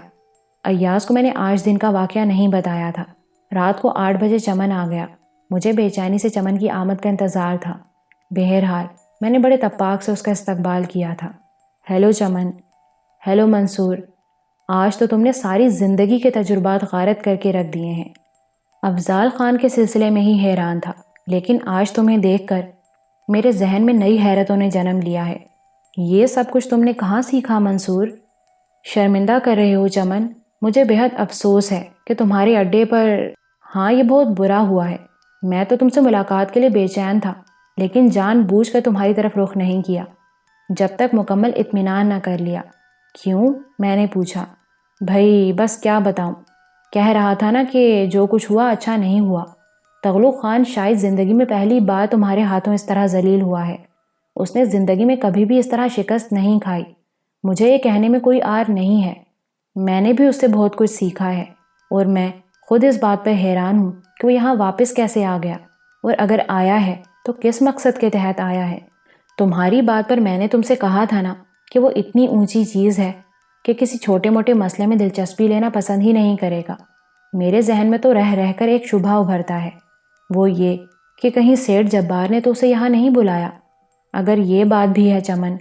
ایاز کو میں نے آج دن کا واقعہ نہیں بتایا تھا۔ رات کو 8 بجے چمن آ گیا۔ مجھے بے چینی سے چمن کی آمد کا انتظار تھا۔ بہرحال میں نے بڑے تپاک سے اس کا استقبال کیا تھا۔ ہیلو چمن۔ ہیلو منصور۔ آج تو تم نے ساری زندگی کے تجربات غارت کر کے رکھ دیے ہیں۔ افضال خان کے سلسلے میں ہی حیران تھا، لیکن آج تمہیں دیکھ کر میرے ذہن میں نئی حیرتوں نے جنم لیا ہے۔ یہ سب کچھ تم نے کہاں سیکھا منصور؟ شرمندہ کر رہے ہو چمن، مجھے بہت افسوس ہے کہ تمہارے اڈے پر، ہاں یہ بہت برا ہوا ہے۔ میں تو تم سے ملاقات کے لیے بے چین تھا، لیکن جان بوجھ کر تمہاری طرف رخ نہیں کیا جب تک مکمل اطمینان نہ کر لیا۔ کیوں؟ میں نے پوچھا۔ بھائی بس کیا بتاؤں، کہہ رہا تھا نا کہ جو کچھ ہوا اچھا نہیں ہوا۔ تغلق خان شاید زندگی میں پہلی بار تمہارے ہاتھوں اس طرح ذلیل ہوا ہے۔ اس نے زندگی میں کبھی بھی اس طرح شکست نہیں کھائی۔ مجھے یہ کہنے میں کوئی عار نہیں ہے، میں نے بھی اس سے بہت کچھ سیکھا ہے، اور میں خود اس بات پر حیران ہوں کہ وہ یہاں واپس کیسے آ گیا، اور اگر آیا ہے تو کس مقصد کے تحت آیا ہے۔ تمہاری بات پر میں نے تم سے کہا تھا نا کہ وہ اتنی اونچی چیز ہے کہ کسی چھوٹے موٹے مسئلے میں دلچسپی لینا پسند ہی نہیں کرے گا۔ میرے ذہن میں تو رہ رہ کر ایک شبہ ابھرتا ہے، وہ یہ کہ کہیں سیٹھ جبار نے تو اسے یہاں نہیں بلایا۔ اگر یہ بات بھی ہے چمن،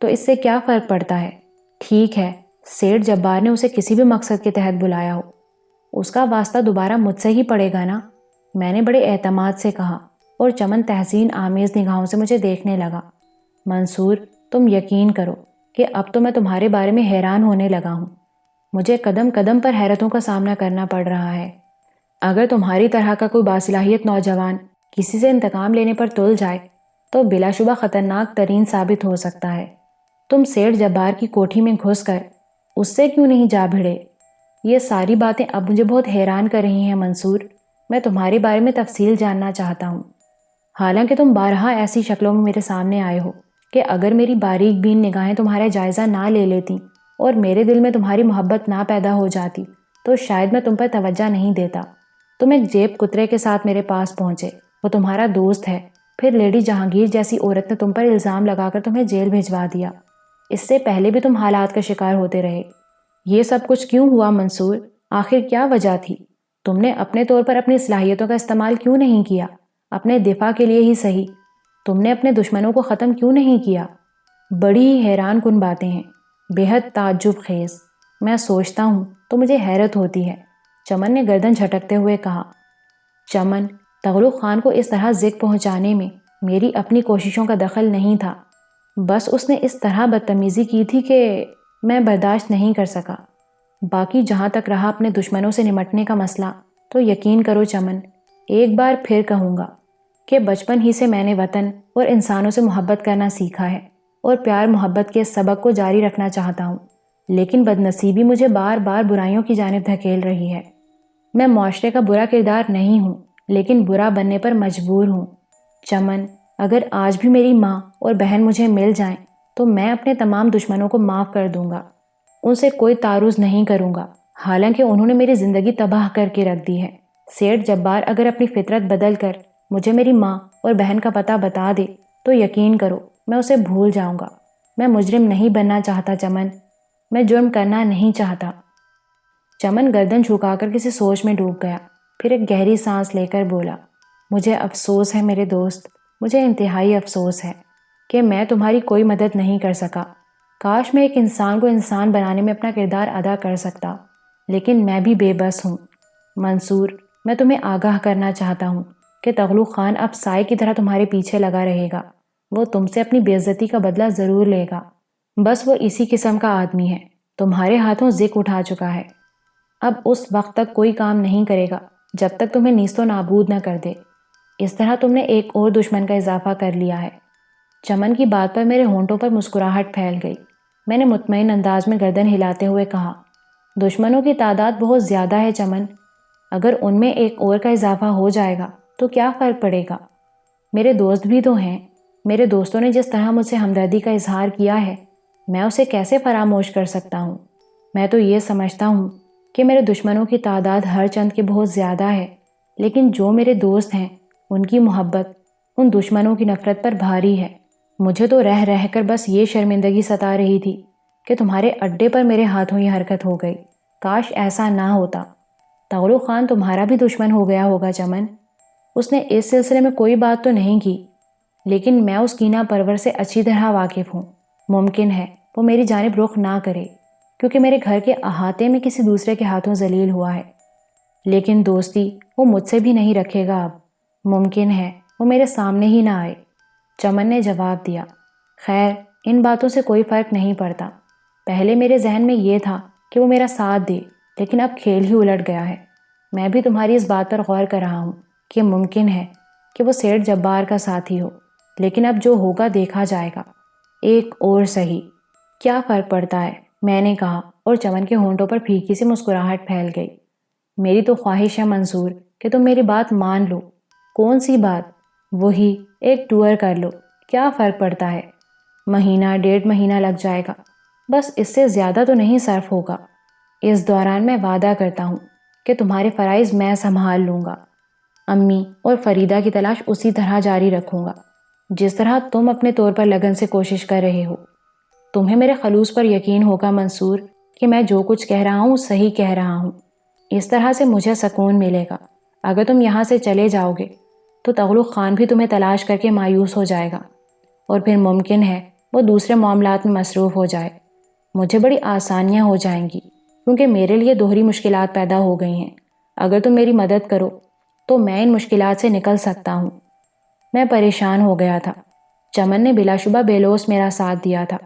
تو اس سے کیا فرق پڑتا ہے؟ ٹھیک ہے، سیٹھ جبار نے اسے کسی بھی مقصد کے تحت بلایا ہو، اس کا واسطہ دوبارہ مجھ سے ہی پڑے گا نا، میں نے بڑے اعتماد سے کہا، اور چمن تحسین آمیز نگاہوں سے مجھے دیکھنے لگا۔ منصور، تم یقین کرو کہ اب تو میں تمہارے بارے میں حیران ہونے لگا ہوں۔ مجھے قدم قدم پر حیرتوں کا سامنا کرنا پڑ رہا ہے۔ اگر تمہاری طرح کا کوئی باصلاحیت نوجوان کسی سے انتقام لینے پر تل جائے تو بلا شبہ خطرناک ترین ثابت ہو سکتا ہے۔ تم سیٹھ جبار کی کوٹھی میں گھس کر اس سے کیوں نہیں جا بھیڑے؟ یہ ساری باتیں اب مجھے بہت حیران کر رہی ہیں منصور۔ میں تمہارے بارے میں تفصیل جاننا چاہتا ہوں، حالانکہ تم بارہا ایسی شکلوں میں میرے سامنے آئے ہو کہ اگر میری باریک بین نگاہیں تمہارا جائزہ نہ لے لیتی اور میرے دل میں تمہاری محبت نہ پیدا ہو جاتی تو شاید میں تم پر توجہ نہیں دیتا۔ تم ایک جیب کترے کے ساتھ میرے پاس پہنچے، وہ تمہارا دوست ہے، پھر لیڈی جہانگیر جیسی عورت نے تم پر الزام لگا کر تمہیں جیل بھجوا دیا۔ اس سے پہلے بھی تم حالات کا شکار ہوتے رہے۔ یہ سب کچھ کیوں ہوا منصور؟ آخر کیا وجہ تھی؟ تم نے اپنے طور پر اپنی صلاحیتوں کا استعمال کیوں نہیں کیا؟ اپنے دفاع کے لیے ہی صحیح، تم نے اپنے دشمنوں کو ختم کیوں نہیں کیا؟ بڑی ہی حیران کن باتیں ہیں، بے حد تعجب خیز۔ میں سوچتا ہوں تو مجھے حیرت ہوتی ہے، چمن نے گردن جھٹکتے ہوئے کہا۔ چمن، تغلق خان کو اس طرح زک پہنچانے میں میری اپنی کوششوں کا دخل نہیں تھا، بس اس نے اس طرح بدتمیزی کی تھی کہ میں برداشت نہیں کر سکا۔ باقی جہاں تک رہا اپنے دشمنوں سے نمٹنے کا مسئلہ، تو یقین کرو چمن، ایک بار پھر کہوں گا کہ بچپن ہی سے میں نے وطن اور انسانوں سے محبت کرنا سیکھا ہے اور پیار محبت کے اس سبق کو جاری رکھنا چاہتا ہوں، لیکن بدنصیبی مجھے بار بار برائیوں کی جانب دھکیل رہی ہے۔ میں معاشرے کا برا کردار نہیں ہوں، لیکن برا بننے پر مجبور ہوں۔ چمن، اگر آج بھی میری ماں اور بہن مجھے مل جائیں تو میں اپنے تمام دشمنوں کو معاف کر دوں گا، ان سے کوئی تعارض نہیں کروں گا، حالانکہ انہوں نے میری زندگی تباہ کر کے رکھ دی ہے۔ سیٹھ جبار اگر اپنی فطرت بدل کر مجھے میری ماں اور بہن کا پتہ بتا دے تو یقین کرو میں اسے بھول جاؤں گا۔ میں مجرم نہیں بننا چاہتا چمن، میں جرم کرنا نہیں چاہتا۔ چمن گردن جھکا کر کسی سوچ میں ڈوب گیا، پھر ایک گہری سانس لے کر بولا، مجھے افسوس ہے میرے دوست، مجھے انتہائی افسوس ہے کہ میں تمہاری کوئی مدد نہیں کر سکا۔ کاش میں ایک انسان کو انسان بنانے میں اپنا کردار ادا کر سکتا، لیکن میں بھی بے بس ہوں۔ منصور، میں تمہیں آگاہ کرنا چاہتا ہوں کہ تغلق خان اب سائے کی طرح تمہارے پیچھے لگا رہے گا۔ وہ تم سے اپنی بے عزتی کا بدلہ ضرور لے گا، بس وہ اسی قسم کا آدمی ہے، تمہارے ہاتھوں ذک اٹھا چکا ہے۔ اب اس وقت تک کوئی کام نہیں کرے گا جب تک تمہیں نیست و نابود نہ کر دے۔ اس طرح تم نے ایک اور دشمن کا اضافہ کر لیا ہے۔ چمن کی بات پر میرے ہونٹوں پر مسکراہٹ پھیل گئی۔ میں نے مطمئن انداز میں گردن ہلاتے ہوئے کہا، دشمنوں کی تعداد بہت زیادہ ہے چمن، اگر ان میں ایک اور کا اضافہ ہو جائے گا تو کیا فرق پڑے گا؟ میرے دوست بھی تو ہیں، میرے دوستوں نے جس طرح مجھ سے ہمدردی کا اظہار کیا ہے میں اسے کیسے فراموش کر سکتا ہوں؟ میں تو یہ سمجھتا ہوں کہ میرے دشمنوں کی تعداد ہر چند کے بہت زیادہ ہے، لیکن جو میرے دوست ہیں ان کی محبت ان دشمنوں کی نفرت پر بھاری ہے۔ مجھے تو رہ رہ کر بس یہ شرمندگی ستا رہی تھی کہ تمہارے اڈے پر میرے ہاتھوں یہ حرکت ہو گئی، کاش ایسا نہ ہوتا۔ تغلق خان تمہارا بھی دشمن ہو گیا ہوگا چمن، اس نے اس سلسلے میں کوئی بات تو نہیں کی، لیکن میں اس کینہ پرور سے اچھی طرح واقف ہوں۔ ممکن ہے وہ میری جانب رخ نہ کرے کیونکہ میرے گھر کے احاطے میں کسی دوسرے کے ہاتھوں ذلیل ہوا ہے، لیکن دوستی وہ مجھ سے بھی نہیں رکھے گا اب۔ ممکن ہے وہ میرے سامنے ہی نہ آئے۔ چمن نے جواب دیا، خیر ان باتوں سے کوئی فرق نہیں پڑتا۔ پہلے میرے ذہن میں یہ تھا کہ وہ میرا ساتھ دے، لیکن اب کھیل ہی الٹ گیا ہے۔ میں بھی تمہاری اس بات پر غور کر رہا ہوں کہ ممکن ہے کہ وہ سیٹھ جبار کا ساتھی ہو، لیکن اب جو ہوگا دیکھا جائے گا۔ ایک اور صحیح، کیا فرق پڑتا ہے، میں نے کہا، اور چمن کے ہونٹوں پر پھیکی سی مسکراہٹ پھیل گئی۔ میری تو خواہش ہے منصور کہ تم میری بات مان لو۔ کون سی بات؟ وہی ایک ٹور کر لو، کیا فرق پڑتا ہے؟ مہینہ 1.5 مہینہ لگ جائے گا، بس اس سے زیادہ تو نہیں صرف ہوگا۔ اس دوران میں وعدہ کرتا ہوں کہ تمہارے فرائض میں سنبھال لوں گا۔ امی اور فریدہ کی تلاش اسی طرح جاری رکھوں گا جس طرح تم اپنے طور پر لگن سے کوشش کر رہے ہو۔ تمہیں میرے خلوص پر یقین ہوگا منصور کہ میں جو کچھ کہہ رہا ہوں صحیح کہہ رہا ہوں۔ اس طرح سے مجھے سکون ملے گا۔ اگر تم یہاں سے چلے جاؤ گے تو تغلق خان بھی تمہیں تلاش کر کے مایوس ہو جائے گا اور پھر ممکن ہے وہ دوسرے معاملات میں مصروف ہو جائے۔ مجھے بڑی آسانیاں ہو جائیں گی کیونکہ میرے لیے دوہری مشکلات پیدا ہو گئی ہیں۔ اگر تم میری مدد کرو تو میں ان مشکلات سے نکل سکتا ہوں۔ میں پریشان ہو گیا تھا۔ چمن نے بلا شبہ بے لوث میرا ساتھ دیا تھا۔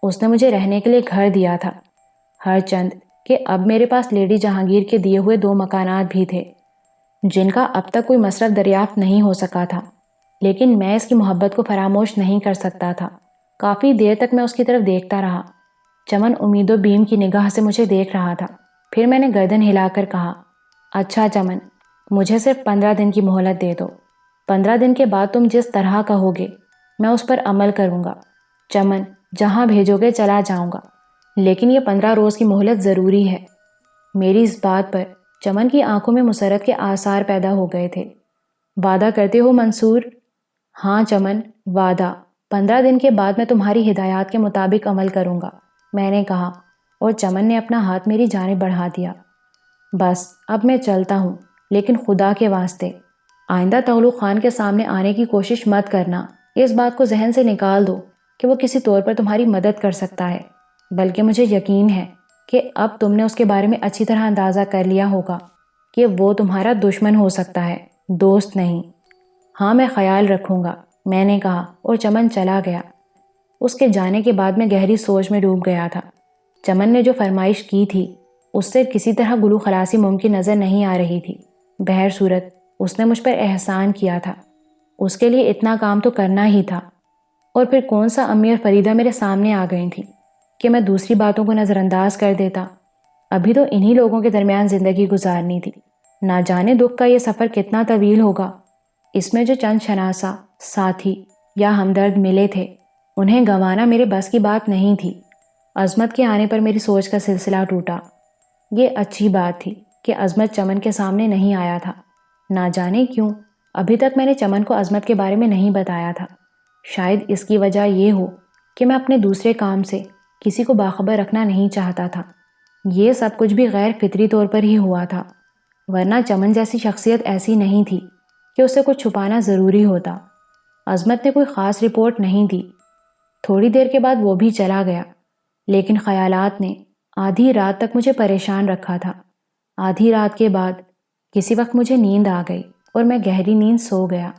اس نے مجھے رہنے کے لیے گھر دیا تھا، ہر چند کہ اب میرے پاس لیڈی جہانگیر کے دیے ہوئے 2 مکانات بھی تھے جن کا اب تک کوئی مصرف دریافت نہیں ہو سکا تھا، لیکن میں اس کی محبت کو فراموش نہیں کر سکتا تھا۔ کافی دیر تک میں اس کی طرف دیکھتا رہا۔ چمن امید و بیم کی نگاہ سے مجھے دیکھ رہا تھا، پھر میں نے گردن ہلا کر کہا، اچھا چمن، مجھے صرف 15 دن کی مہلت دے دو۔ 15 دن کے بعد تم جس طرح کہو گے میں اس پر عمل کروں گا۔ چمن، جہاں بھیجو گے چلا جاؤں گا، لیکن یہ 15 روز کی مہلت ضروری ہے۔ میری اس بات پر چمن کی آنکھوں میں مسرت کے آثار پیدا ہو گئے تھے۔ وعدہ کرتے ہو منصور؟ ہاں چمن، وعدہ۔ 15 دن کے بعد میں تمہاری ہدایات کے مطابق عمل کروں گا، میں نے کہا، اور چمن نے اپنا ہاتھ میری جانب بڑھا دیا۔ بس اب میں چلتا ہوں، لیکن خدا کے واسطے آئندہ تغلق خان کے سامنے آنے کی کوشش مت کرنا۔ اس بات کو ذہن سے نکال دو کہ وہ کسی طور پر تمہاری مدد کر سکتا ہے، بلکہ مجھے یقین ہے کہ اب تم نے اس کے بارے میں اچھی طرح اندازہ کر لیا ہوگا کہ وہ تمہارا دشمن ہو سکتا ہے، دوست نہیں۔ ہاں، میں خیال رکھوں گا، میں نے کہا، اور چمن چلا گیا۔ اس کے جانے کے بعد میں گہری سوچ میں ڈوب گیا تھا۔ چمن نے جو فرمائش کی تھی اس سے کسی طرح گلو خلاصی ممکن نظر نہیں آ رہی تھی۔ بہر صورت اس نے مجھ پر احسان کیا تھا، اس کے لیے اتنا کام تو کرنا ہی تھا۔ اور پھر کون سا امی اور فریدہ میرے سامنے آ گئی تھیں کہ میں دوسری باتوں کو نظر انداز کر دیتا۔ ابھی تو انہی لوگوں کے درمیان زندگی گزارنی تھی۔ نہ جانے دکھ کا یہ سفر کتنا طویل ہوگا۔ اس میں جو چند شناسہ، ساتھی یا ہمدرد ملے تھے، انہیں گنوانا میرے بس کی بات نہیں تھی۔ عظمت کے آنے پر میری سوچ کا سلسلہ ٹوٹا۔ یہ اچھی بات تھی کہ عظمت چمن کے سامنے نہیں آیا تھا۔ نہ جانے کیوں ابھی تک میں نے چمن کو عظمت کے بارے میں نہیں بتایا تھا۔ شاید اس کی وجہ یہ ہو کہ میں اپنے دوسرے کام سے کسی کو باخبر رکھنا نہیں چاہتا تھا۔ یہ سب کچھ بھی غیر فطری طور پر ہی ہوا تھا، ورنہ چمن جیسی شخصیت ایسی نہیں تھی کہ اسے کچھ چھپانا ضروری ہوتا۔ عظمت نے کوئی خاص رپورٹ نہیں دی۔ تھوڑی دیر کے بعد وہ بھی چلا گیا، لیکن خیالات نے آدھی رات تک مجھے پریشان رکھا تھا۔ آدھی رات کے بعد کسی وقت مجھے نیند آ گئی اور میں گہری نیند سو گیا۔